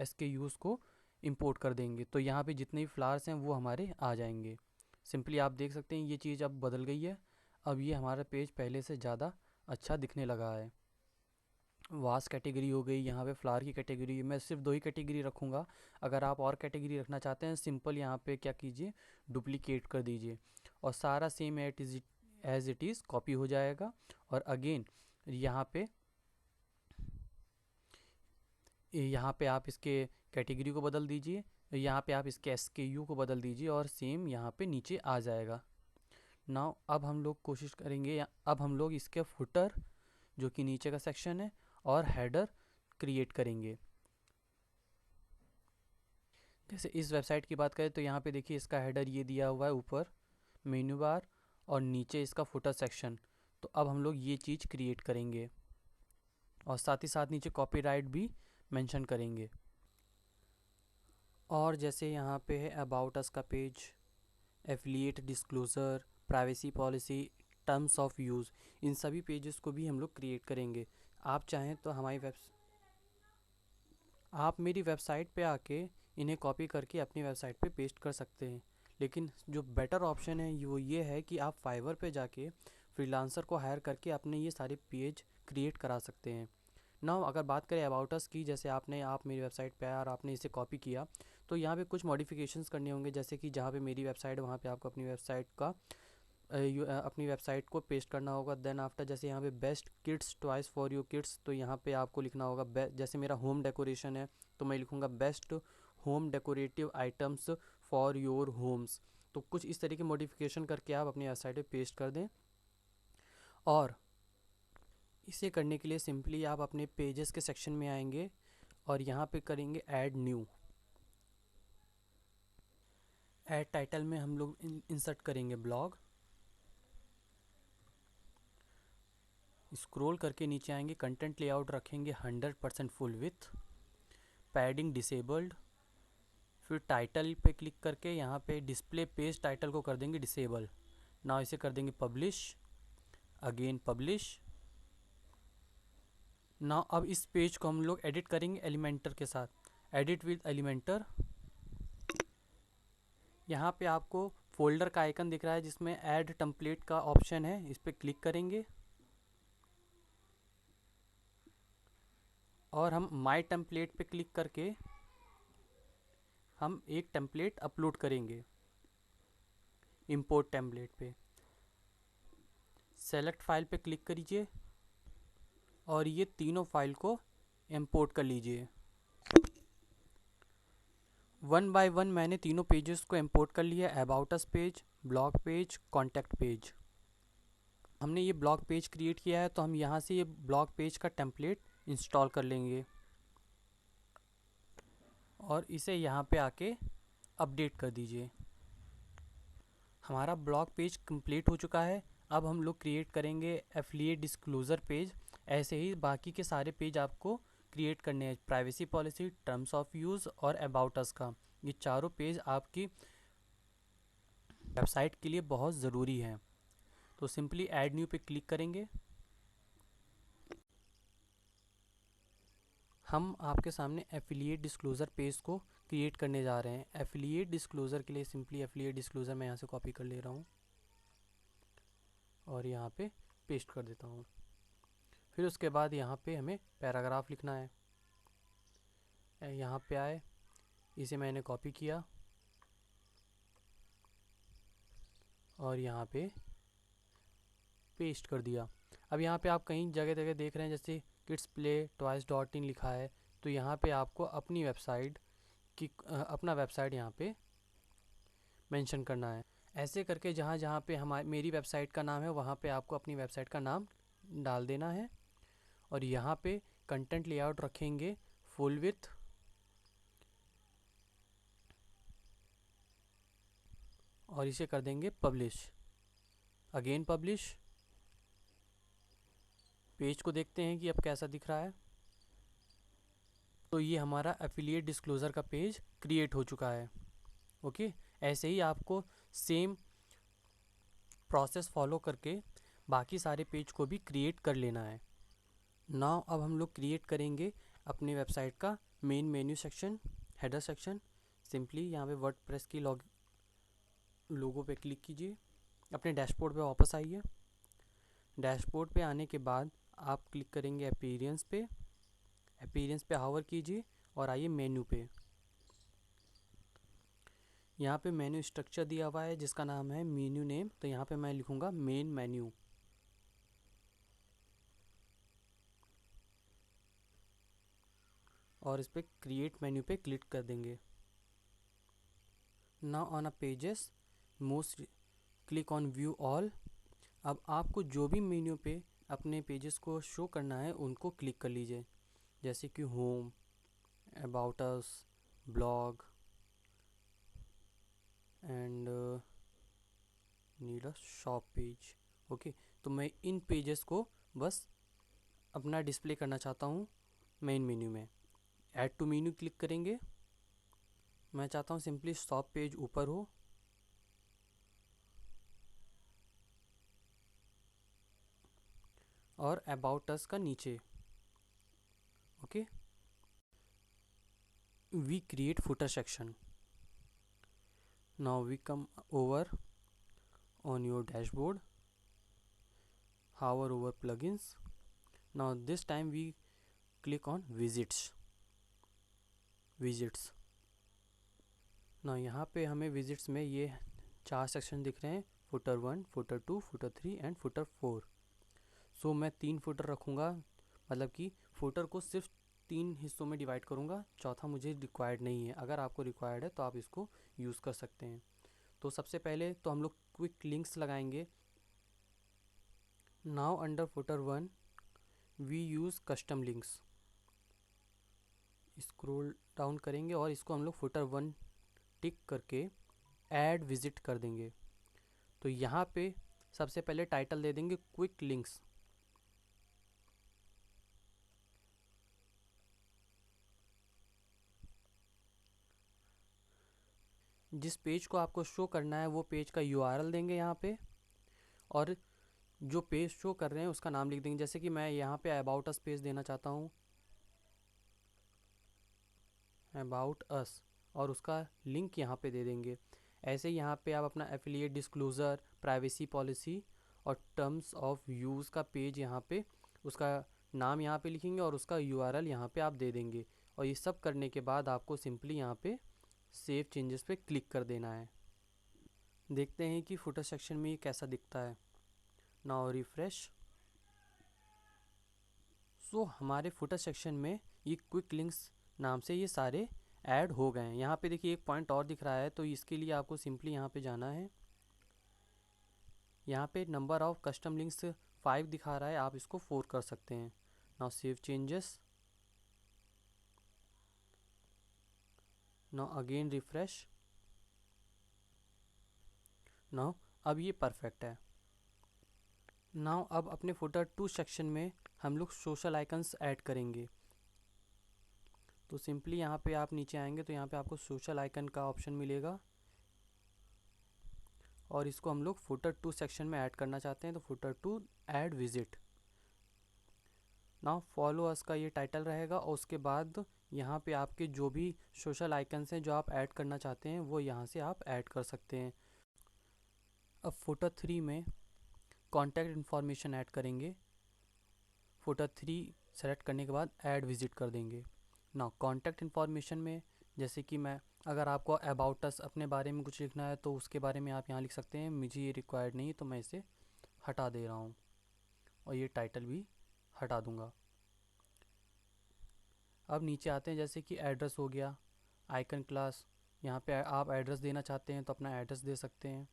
SKUs को इंपोर्ट कर देंगे। तो यहाँ पे जितने भी फ्लावर्स हैं वो हमारे आ जाएंगे। सिंपली आप देख सकते हैं ये चीज़ अब बदल गई है। अब ये हमारा पेज पहले से ज़्यादा अच्छा दिखने लगा है। वास कैटेगरी हो गई, यहाँ पे फ्लावर की कैटेगरी, मैं सिर्फ 2 ही कैटेगरी रखूँगा। अगर आप और कैटेगरी रखना चाहते हैं सिंपल यहाँ पे क्या कीजिए, डुप्लीकेट कर दीजिए और सारा same as it is copy हो जाएगा। और अगेन यहाँ पे आप इसके कैटेगरी को बदल दीजिए, यहाँ पे आप इसके SKU को बदल दीजिए और सेम यहाँ पे नीचे आ जाएगा। नाउ अब हम लोग कोशिश करेंगे, अब हम लोग इसके फुटर जो कि नीचे का सेक्शन है और हेडर क्रिएट करेंगे। जैसे इस वेबसाइट की बात करें तो यहाँ पे देखिए इसका हेडर ये दिया हुआ है, ऊपर मेन्यू बार और नीचे इसका फुटर सेक्शन। तो अब हम लोग ये चीज़ क्रिएट करेंगे और साथ ही साथ नीचे कॉपीराइट भी मेंशन करेंगे। और जैसे यहाँ पे है अबाउट अस का page, affiliate disclosure, privacy policy, terms of use, इन सभी पेजेस को भी हम लोग क्रिएट करेंगे। आप चाहें तो आप मेरी वेबसाइट पे आके इन्हें कॉपी करके अपनी वेबसाइट पे पेस्ट कर सकते हैं। लेकिन जो बेटर ऑप्शन है वो ये है कि आप फाइवर पे जाके फ्रीलांसर को हायर करके अपने ये सारे पेज क्रिएट करा सकते हैं। नाउ अगर बात करें अबाउट अस की, जैसे आप मेरी वेबसाइट पे आया और आपने इसे कॉपी किया, तो यहाँ पे कुछ मॉडिफिकेशंस करने होंगे। जैसे कि जहाँ पे मेरी वेबसाइट है वहाँ पे आपको अपनी वेबसाइट को पेस्ट करना होगा। देन आफ्टर जैसे यहाँ पे best kids toys for you kids, तो यहाँ पे आपको लिखना होगा जैसे मेरा होम डेकोरेशन है तो मैं लिखूँगा best home decorative items for your homes. तो कुछ इस तरीके मॉडिफिकेशन करके आप अपनी वेबसाइट पे पेस्ट कर दें। और इसे करने के लिए सिंपली आप अपने पेजेस के सेक्शन में आएंगे और यहाँ पे करेंगे ऐड न्यू। ऐड टाइटल में हम लोग इंसर्ट करेंगे ब्लॉग। स्क्रॉल करके नीचे आएंगे, कंटेंट लेआउट रखेंगे 100% फुल विथ, पैडिंग डिसेबल्ड। फिर टाइटल पे क्लिक करके यहाँ पे डिस्प्ले पेज टाइटल को कर देंगे डिसेबल। ना इसे कर देंगे पब्लिश, अगेन पब्लिश। ना अब इस पेज को हम लोग एडिट करेंगे एलिमेंटर के साथ, एडिट विद एलिमेंटर। यहाँ पे आपको फोल्डर का आइकन दिख रहा है जिसमें ऐड टेम्पलेट का ऑप्शन है, इस पर क्लिक करेंगे और हम माय टेम्पलेट पे क्लिक करके हम एक टेम्पलेट अपलोड करेंगे। इंपोर्ट टेम्पलेट पे सेलेक्ट फाइल पे क्लिक करिए और ये तीनों फाइल को इंपोर्ट कर लीजिए। 1 बाय 1 मैंने तीनों पेजेस को इंपोर्ट कर लिया, about us page, blog page, contact page. हमने ये ब्लॉग पेज क्रिएट किया है तो हम यहाँ से ये ब्लॉग पेज का टेम्पलेट इंस्टॉल कर लेंगे और इसे यहाँ पे आके अपडेट कर दीजिए। हमारा ब्लॉग पेज कंप्लीट हो चुका है। अब हम लोग क्रिएट करेंगे एफिलिएट डिस्क्लोज़र पेज। ऐसे ही बाकी के सारे पेज आपको क्रिएट करने हैं, privacy policy, terms of use और अबाउट अस का। ये चारों पेज आपकी वेबसाइट के लिए बहुत ज़रूरी है। तो सिंपली ऐड न्यू पे क्लिक करेंगे। हम आपके सामने एफिलिएट डिस्क्लोज़र पेज को क्रिएट करने जा रहे हैं। एफिलिएट डिस्क्लोज़र के लिए सिंपली एफिलिएट डिस्क्लोज़र मैं यहाँ से कॉपी कर ले रहा हूँ और यहाँ पे पेस्ट कर देता हूँ। फिर उसके बाद यहाँ पे हमें पैराग्राफ लिखना है। यहाँ पे आए, इसे मैंने कॉपी किया और यहाँ पे पेस्ट कर दिया। अब यहाँ पे आप कई जगह जगह देख रहे हैं जैसे kids play toys dot in लिखा है, तो यहाँ पे आपको अपनी वेबसाइट की अपना वेबसाइट यहाँ पे मेंशन करना है। ऐसे करके जहाँ जहाँ पे मेरी वेबसाइट का नाम है वहाँ पे आपको अपनी वेबसाइट का नाम डाल देना है। और यहाँ पे कंटेंट लेआउट रखेंगे फुल विथ, और इसे कर देंगे पब्लिश। Again publish. पेज को देखते हैं कि अब कैसा दिख रहा है। तो ये हमारा एफिलिएट डिस्क्लोज़र का पेज क्रिएट हो चुका है। ओके, ऐसे ही आपको सेम प्रोसेस फॉलो करके बाकी सारे पेज को भी क्रिएट कर लेना है। नाउ अब हम लोग क्रिएट करेंगे अपनी वेबसाइट का main menu section, header section. Simply यहाँ पे वर्डप्रेस की लोगो पे क्लिक कीजिए, अपने डैशबोर्ड पे वापस आइए। डैशबोर्ड पे आने के बाद आप क्लिक करेंगे अपीयरेंस पे। अपीयरेंस पे हावर कीजिए और आइए मेन्यू पे। यहाँ पे मेन्यू स्ट्रक्चर दिया हुआ है जिसका नाम है मेन्यू नेम, तो यहाँ पे मैं लिखूँगा मेन मेन्यू। और इस पर क्रिएट मेन्यू पे क्लिक कर देंगे। Now on a pages most click on view all. अब आपको जो भी मेन्यू पे अपने पेजेस को शो करना है उनको क्लिक कर लीजिए, जैसे कि home, about us, blog and need a shop page. Okay, तो मैं इन पेजेस को बस अपना डिस्प्ले करना चाहता हूँ मेन मेन्यू में। ऐड टू मेन्यू क्लिक करेंगे। मैं चाहता हूँ सिंपली शॉप पेज ऊपर हो और अबाउट अस का नीचे। Okay, we create footer section. Now we come over on your dashboard, hover over plugins. Now this time we click on widgets। now यहाँ पे हमें widgets में ये 4 सेक्शन दिख रहे हैं, footer 1, footer 2, footer 3 and footer 4। सो मैं 3 फुटर रखूँगा, मतलब कि फुटर को सिर्फ 3 हिस्सों में डिवाइड करूँगा, चौथा मुझे रिक्वायर्ड नहीं है। अगर आपको रिक्वायर्ड है तो आप इसको यूज़ कर सकते हैं। तो सबसे पहले तो हम लोग क्विक लिंक्स लगाएंगे। Now under footer 1 we use custom links. Scroll down करेंगे और इसको हम लोग फुटर 1 टिक करके ऐड विजिट कर देंगे। तो यहाँ पे सबसे पहले टाइटल दे देंगे क्विक लिंक्स। जिस पेज को आपको शो करना है वो पेज का यूआरएल देंगे यहाँ पे, और जो पेज शो कर रहे हैं उसका नाम लिख देंगे। जैसे कि मैं यहाँ पे अबाउट अस पेज देना चाहता हूँ, अबाउट अस, और उसका लिंक यहाँ पे दे देंगे। ऐसे ही यहाँ पे आप अपना एफिलिएट डिस्क्लोज़र, प्राइवेसी पॉलिसी और टर्म्स ऑफ यूज़ का पेज यहाँ पे उसका नाम यहाँ पे लिखेंगे और उसका यूआरएल यहाँ पे आप दे देंगे। और ये सब करने के बाद आपको सिंपली यहाँ पे सेव चेंजेस पे क्लिक कर देना है। देखते हैं कि फुटर सेक्शन में ये कैसा दिखता है। Now refresh. सो हमारे फुटर सेक्शन में ये क्विक लिंक्स नाम से ये सारे ऐड हो गए हैं। यहाँ पे देखिए एक पॉइंट और दिख रहा है, तो इसके लिए आपको सिंपली यहाँ पे जाना है यहाँ पे नंबर ऑफ कस्टम लिंक्स 5 दिखा रहा है, आप इसको 4 कर सकते हैं। Now save changes, now again refresh. Now अब ये परफेक्ट है। नाउ अब अपने फुटर 2 सेक्शन में हम लोग सोशल आइकन्स ऐड करेंगे। तो सिंपली यहाँ पे आप नीचे आएंगे तो यहाँ पे आपको सोशल आइकन का ऑप्शन मिलेगा और इसको हम लोग फुटर 2 सेक्शन में ऐड करना चाहते हैं। तो footer 2 add visit. Now follow us का ये टाइटल रहेगा और उसके बाद यहाँ पे आपके जो भी सोशल आइकन्स हैं जो आप ऐड करना चाहते हैं वो यहाँ से आप ऐड कर सकते हैं। अब फुटर 3 में कॉन्टैक्ट इन्फॉर्मेशन ऐड करेंगे। फुटर 3 सेलेक्ट करने के बाद ऐड विजिट कर देंगे। नाउ कॉन्टैक्ट इन्फॉर्मेशन में जैसे कि मैं अगर आपको अबाउट अस अपने बारे में कुछ लिखना है तो उसके बारे में आप यहाँ लिख सकते हैं। मुझे ये रिक्वायर्ड नहीं तो मैं इसे हटा दे रहा हूँ और ये टाइटल भी हटा दूँगा। अब नीचे आते हैं, जैसे कि एड्रेस हो गया, आइकन क्लास, यहाँ पे आप एड्रेस देना चाहते हैं तो अपना एड्रेस दे सकते हैं।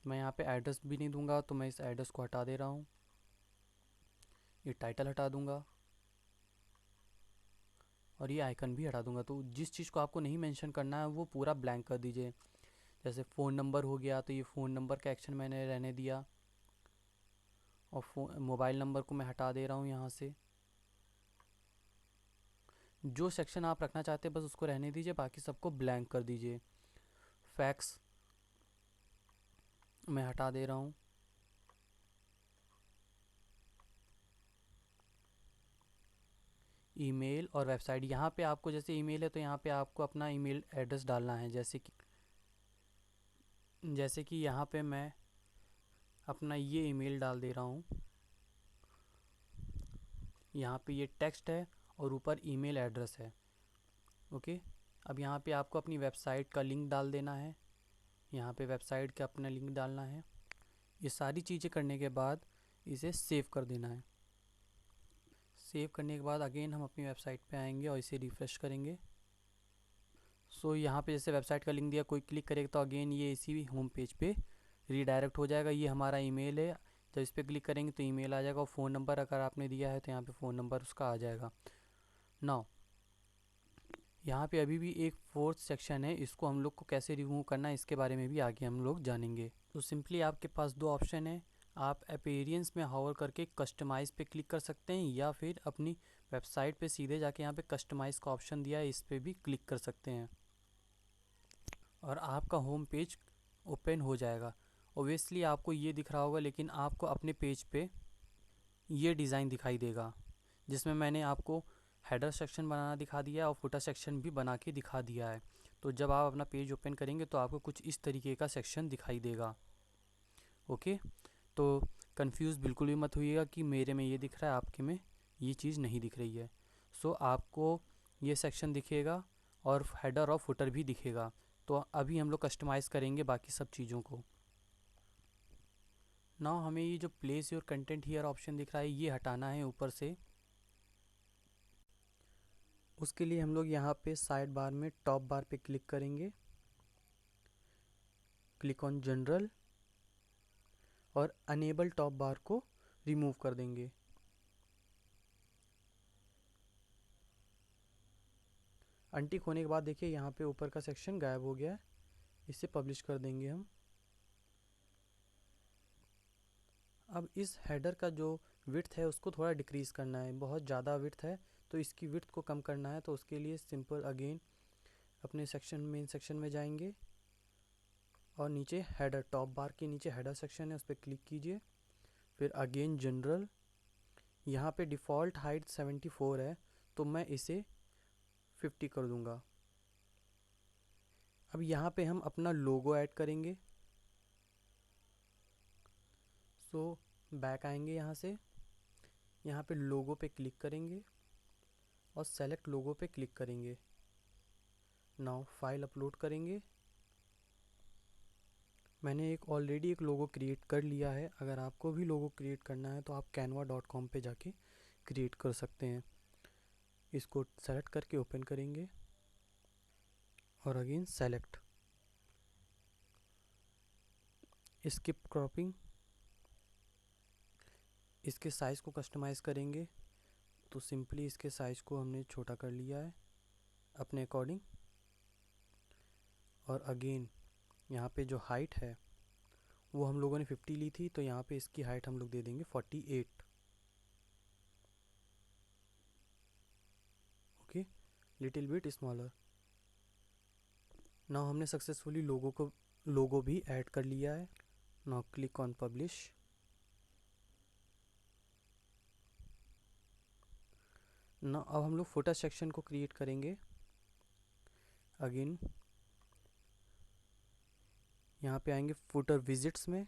मैं यहाँ पे एड्रेस भी नहीं दूंगा तो मैं इस एड्रेस को हटा दे रहा हूँ। ये टाइटल हटा दूंगा और ये आइकन भी हटा दूंगा। तो जिस चीज़ को आपको नहीं मेंशन करना है वो पूरा ब्लैंक कर दीजिए। जैसे फ़ोन नंबर हो गया तो ये फ़ोन नंबर का एक्शन मैंने रहने दिया और मोबाइल नंबर को मैं हटा दे रहा हूँ यहाँ से। जो सेक्शन आप रखना चाहते हैं बस उसको रहने दीजिए, बाकी सबको ब्लैंक कर दीजिए। फैक्स मैं हटा दे रहा हूँ। ईमेल और वेबसाइट, यहाँ पे आपको जैसे ईमेल है तो यहाँ पे आपको अपना ईमेल एड्रेस डालना है। जैसे कि यहाँ पे मैं अपना ये ईमेल डाल दे रहा हूँ। यहाँ पे ये टेक्स्ट है और ऊपर ईमेल एड्रेस है। ओके, अब यहाँ पे आपको अपनी वेबसाइट का लिंक डाल देना है। यहाँ पे वेबसाइट का अपना लिंक डालना है। ये सारी चीज़ें करने के बाद इसे सेव कर देना है। सेव करने के बाद अगेन हम अपनी वेबसाइट पे आएंगे और इसे रिफ़्रेश करेंगे। सो यहाँ पे जैसे वेबसाइट का लिंक दिया, कोई क्लिक करेगा तो अगेन ये इसी होम पेज पे रीडायरेक्ट हो जाएगा। ये हमारा ईमेल है, जब इस पर क्लिक करेंगे तो ईमेल आ जाएगा और फ़ोन नंबर अगर आपने दिया है तो यहाँ पे फ़ोन नंबर उसका आ जाएगा। नाउ यहाँ पे अभी भी एक फोर्थ सेक्शन है, इसको हम लोग को कैसे रिमूव करना है इसके बारे में भी आगे हम लोग जानेंगे। तो सिंपली आपके पास दो ऑप्शन है, आप अपीयरेंस में हॉवर करके कस्टमाइज़ पे क्लिक कर सकते हैं या फिर अपनी वेबसाइट पे सीधे जाके यहाँ पे कस्टमाइज़ का ऑप्शन दिया है इस पर भी क्लिक कर सकते हैं और आपका होम पेज ओपन हो जाएगा। ओबियसली आपको ये दिख रहा होगा लेकिन आपको अपने पेज पे ये डिज़ाइन दिखाई देगा जिसमें मैंने आपको हेडर सेक्शन बनाना दिखा दिया है और फुटर सेक्शन भी बना के दिखा दिया है। तो जब आप अपना पेज ओपन करेंगे तो आपको कुछ इस तरीके का सेक्शन दिखाई देगा। ओके, तो कंफ्यूज बिल्कुल भी मत होइएगा कि मेरे में ये दिख रहा है आपके में ये चीज़ नहीं दिख रही है। सो आपको ये सेक्शन दिखेगा और हेडर और फुटर भी दिखेगा। तो अभी हम लोग कस्टमाइज़ करेंगे बाकी सब चीज़ों को। नाउ हमें ये जो place your content here option दिख रहा है ये हटाना है ऊपर से। उसके लिए हम लोग यहाँ पे साइड बार में टॉप बार पे क्लिक करेंगे, क्लिक ऑन जनरल और अनेबल टॉप बार को रिमूव कर देंगे। अनटिक होने के बाद देखिए यहाँ पे ऊपर का सेक्शन गायब हो गया है। इसे पब्लिश कर देंगे हम। अब इस हेडर का जो विड्थ है उसको थोड़ा डिक्रीज़ करना है, बहुत ज़्यादा विड्थ है तो इसकी विड्थ को कम करना है। तो उसके लिए सिंपल अगेन अपने सेक्शन मेन सेक्शन में जाएंगे और नीचे हेडर टॉप बार के नीचे हेडर सेक्शन है उस पर क्लिक कीजिए। फिर अगेन जनरल, यहाँ पे डिफ़ॉल्ट हाइट 74 है तो मैं इसे 50 कर दूंगा। अब यहाँ पे हम अपना लोगो ऐड करेंगे। सो बैक आएंगे यहाँ से, यहाँ पे लोगो पे क्लिक करेंगे और सेलेक्ट लोगो पे क्लिक करेंगे। नाउ फाइल अपलोड करेंगे। मैंने ऑलरेडी एक लोगो क्रिएट कर लिया है, अगर आपको भी लोगो क्रिएट करना है तो आप canva.com पे जाके क्रिएट कर सकते हैं। इसको सेलेक्ट करके ओपन करेंगे और अगेन सेलेक्ट। स्किप क्रॉपिंग, इसके साइज़ को कस्टमाइज़ करेंगे तो सिंपली इसके साइज़ को हमने छोटा कर लिया है अपने अकॉर्डिंग। और अगेन यहाँ पे जो हाइट है वो हम लोगों ने 50 ली थी, तो यहाँ पे इसकी हाइट हम लोग दे देंगे 48। Okay, little bit smaller. Now हमने सक्सेसफुली लोगो भी ऐड कर लिया है। Now click on publish. Now अब हम लोग फुटर सेक्शन को क्रिएट करेंगे। अगेन यहाँ पे आएंगे फुटर विजिट्स में।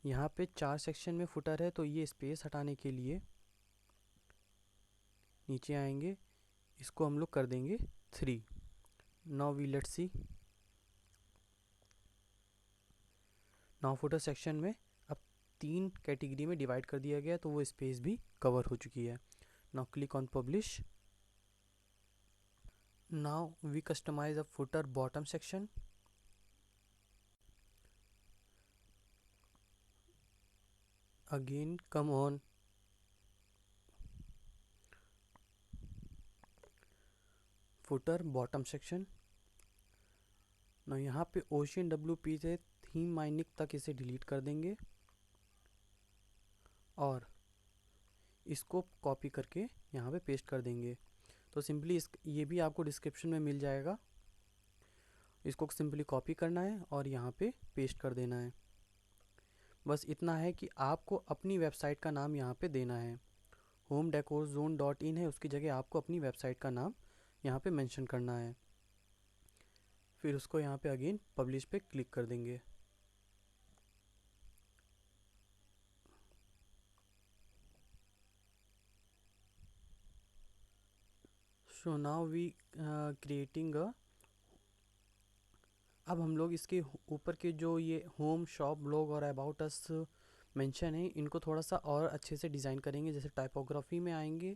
यहाँ पे 4 सेक्शन में फुटर है, तो ये स्पेस हटाने के लिए नीचे आएंगे, इसको हम लोग कर देंगे 3। Now we let's see. Now footer section में अब 3 कैटेगरी में डिवाइड कर दिया गया, तो वो स्पेस भी कवर हो चुकी है। Now click on publish. Now we customize a footer bottom section. Again come on footer bottom section. ना यहाँ पे ओशियन WP से थीम माइनिंग तक इसे डिलीट कर देंगे और इसको कॉपी करके यहाँ पे पेस्ट कर देंगे। तो सिंपली ये भी आपको डिस्क्रिप्शन में मिल जाएगा, इसको सिंपली कॉपी करना है और यहाँ पे पेस्ट कर देना है। बस इतना है कि आपको अपनी वेबसाइट का नाम यहाँ पे देना है। homedecorzone.in है, उसकी जगह आपको अपनी वेबसाइट का नाम यहाँ पे मेंशन करना है। फिर उसको यहाँ पे अगेन पब्लिश पे क्लिक कर देंगे। सो नाउ वी क्रिएटिंग अब हम लोग इसके ऊपर के जो ये होम, शॉप, ब्लॉग और अबाउट अस मेंशन है, इनको थोड़ा सा और अच्छे से डिज़ाइन करेंगे। जैसे टाइपोग्राफी में आएंगे,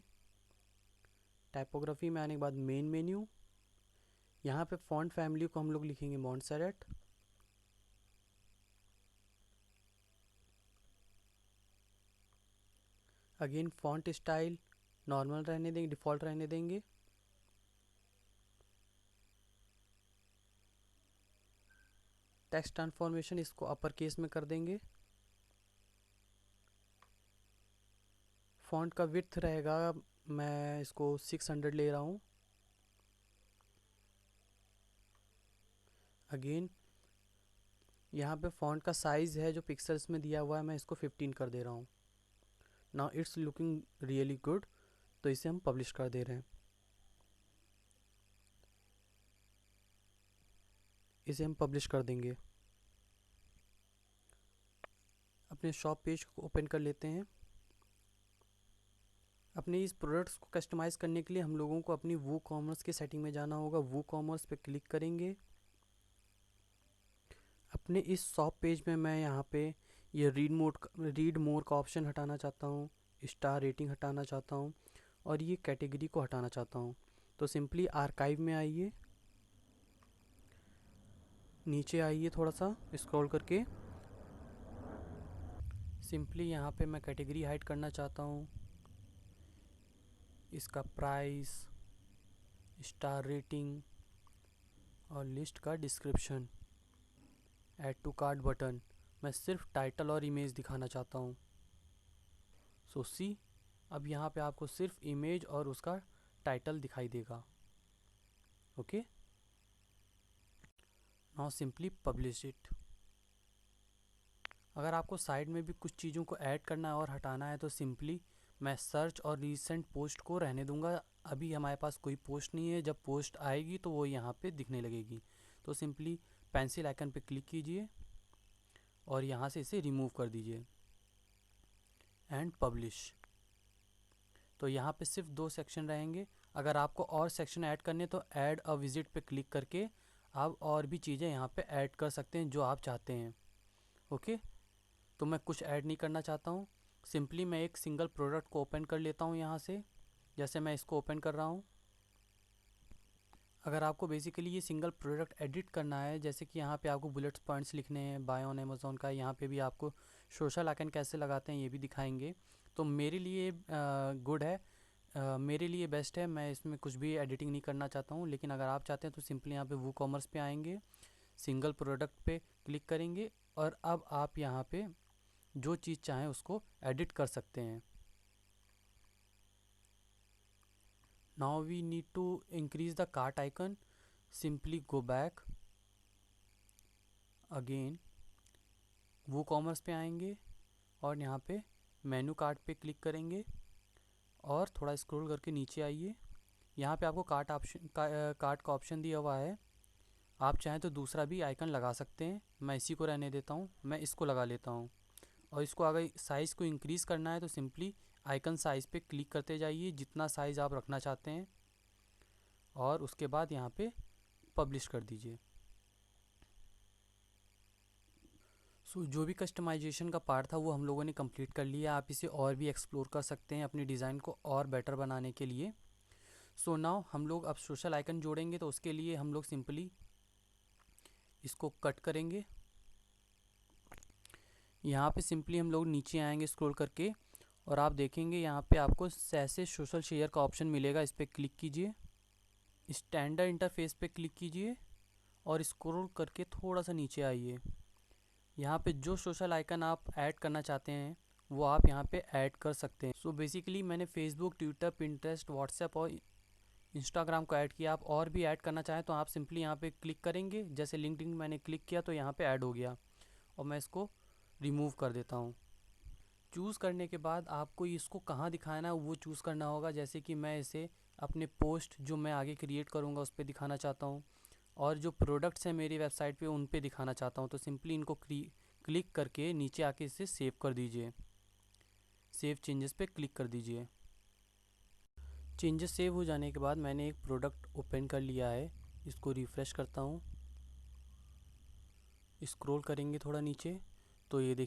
टाइपोग्राफी में आने के बाद मेन मेन्यू, यहाँ पे फॉन्ट फैमिली को हम लोग लिखेंगे मॉन्टसेरेट। अगेन फॉन्ट स्टाइल नॉर्मल रहने देंगे, डिफ़ॉल्ट रहने देंगे। टेक्स्ट ट्रांसफॉर्मेशन इसको अपर केस में कर देंगे। फॉन्ट का विड्थ रहेगा, मैं इसको 600 ले रहा हूँ। अगेन यहाँ पे फॉन्ट का साइज़ है जो पिक्सल्स में दिया हुआ है, मैं इसको 15 कर दे रहा हूँ। Now it's looking really good, तो इसे हम पब्लिश कर दे रहे हैं। इसे हम पब्लिश कर देंगे। अपने शॉप पेज को ओपन कर लेते हैं। अपने इस प्रोडक्ट्स को कस्टमाइज़ करने के लिए हम लोगों को अपनी वो कॉमर्स की सेटिंग में जाना होगा। वो कॉमर्स पे क्लिक करेंगे। अपने इस शॉप पेज में मैं यहाँ पे ये रीड मोर का ऑप्शन हटाना चाहता हूँ, स्टार रेटिंग हटाना चाहता हूँ और ये कैटेगरी को हटाना चाहता हूँ। तो सिंपली आर्काइव में आइए, नीचे आइए, थोड़ा सा स्क्रॉल करके सिंपली यहाँ पे मैं कैटेगरी हाइड करना चाहता हूँ, इसका प्राइस, स्टार रेटिंग और लिस्ट का description, add to cart button. मैं सिर्फ टाइटल और इमेज दिखाना चाहता हूँ। सो सी, अब यहाँ पे आपको सिर्फ इमेज और उसका टाइटल दिखाई देगा। Okay, now simply publish it. अगर आपको साइड में भी कुछ चीज़ों को ऐड करना है और हटाना है तो सिंपली मैं सर्च और रीसेंट पोस्ट को रहने दूंगा। अभी हमारे पास कोई पोस्ट नहीं है, जब पोस्ट आएगी तो वो यहाँ पे दिखने लगेगी। तो सिंपली पेंसिल आइकन पे क्लिक कीजिए और यहाँ से इसे रिमूव कर दीजिए एंड पब्लिश। तो यहाँ पे सिर्फ 2 सेक्शन रहेंगे। अगर आपको और सेक्शन ऐड करने तो ऐड अ विजिट पे क्लिक करके आप और भी चीज़ें यहाँ पे ऐड कर सकते हैं जो आप चाहते हैं। ओके, तो मैं कुछ ऐड नहीं करना चाहता हूँ। सिंपली मैं एक सिंगल प्रोडक्ट को ओपन कर लेता हूँ यहाँ से, जैसे मैं इसको ओपन कर रहा हूँ। अगर आपको बेसिकली ये सिंगल प्रोडक्ट एडिट करना है, जैसे कि यहाँ पे आपको बुलेट्स पॉइंट्स लिखने हैं बाय ऑन अमेज़ॉन का, यहाँ पे भी आपको सोशल आइकन कैसे लगाते हैं ये भी दिखाएंगे, तो मेरे लिए गुड है, मेरे लिए बेस्ट है। मैं इसमें कुछ भी एडिटिंग नहीं करना चाहता हूँ। लेकिन अगर आप चाहते हैं तो सिंपली यहाँ पे वू कॉमर्स पे आएंगे, सिंगल प्रोडक्ट पे क्लिक करेंगे और अब आप यहाँ पे जो चीज़ चाहें उसको एडिट कर सकते हैं। Now we need to increase the cart icon, simply go back again, WooCommerce पे आएंगे और यहाँ पे मेनू कार्ट पे क्लिक करेंगे और थोड़ा स्क्रॉल करके नीचे आइए। यहाँ पे आपको कार्ट का ऑप्शन दिया हुआ है, आप चाहें तो दूसरा भी आइकन लगा सकते हैं। मैं इसी को रहने देता हूँ, मैं इसको लगा लेता हूँ। और इसको अगर साइज़ को इंक्रीज़ करना है तो सिंपली आइकन साइज़ पे क्लिक करते जाइए जितना साइज़ आप रखना चाहते हैं और उसके बाद यहाँ पे पब्लिश कर दीजिए। जो भी कस्टमाइजेशन का पार्ट था वो हम लोगों ने कंप्लीट कर लिया। आप इसे और भी एक्सप्लोर कर सकते हैं अपनी डिज़ाइन को और बेटर बनाने के लिए। नाउ हम लोग अब सोशल आइकन जोड़ेंगे, तो उसके लिए हम लोग सिंपली इसको कट करेंगे। यहाँ पे सिंपली हम लोग नीचे आएंगे स्क्रॉल करके और आप देखेंगे यहाँ पे आपको ऐसे सोशल शेयर का ऑप्शन मिलेगा, इस पर क्लिक कीजिए, स्टैंडर्ड इंटरफेस पे क्लिक कीजिए और स्क्रॉल करके थोड़ा सा नीचे आइए। यहाँ पे जो सोशल आइकन आप ऐड करना चाहते हैं वो आप यहाँ पे ऐड कर सकते हैं। बेसिकली मैंने फेसबुक, ट्विटर, पिंटरेस्ट, व्हाट्सएप और इंस्टाग्राम को ऐड किया। आप और भी ऐड करना चाहें तो आप सिंपली यहाँ पे क्लिक करेंगे, जैसे लिंक्डइन मैंने क्लिक किया तो यहाँ पे ऐड हो गया और मैं इसको रिमूव कर देता हूँ। चूज़ करने के बाद आपको इसको कहाँ दिखाना है वो चूज़ करना होगा। जैसे कि मैं इसे अपने पोस्ट जो मैं आगे क्रिएट करूँगा उस पर दिखाना चाहता हूँ और जो प्रोडक्ट्स हैं मेरी वेबसाइट पे उन पे दिखाना चाहता हूँ, तो सिंपली इनको क्लिक करके नीचे आके इसे सेव कर दीजिए। सेव चेंजेस पे क्लिक कर दीजिए। चेंजेस सेव हो जाने के बाद मैंने एक प्रोडक्ट ओपन कर लिया है, इसको रिफ़्रेश करता हूँ, स्क्रॉल करेंगे थोड़ा नीचे तो ये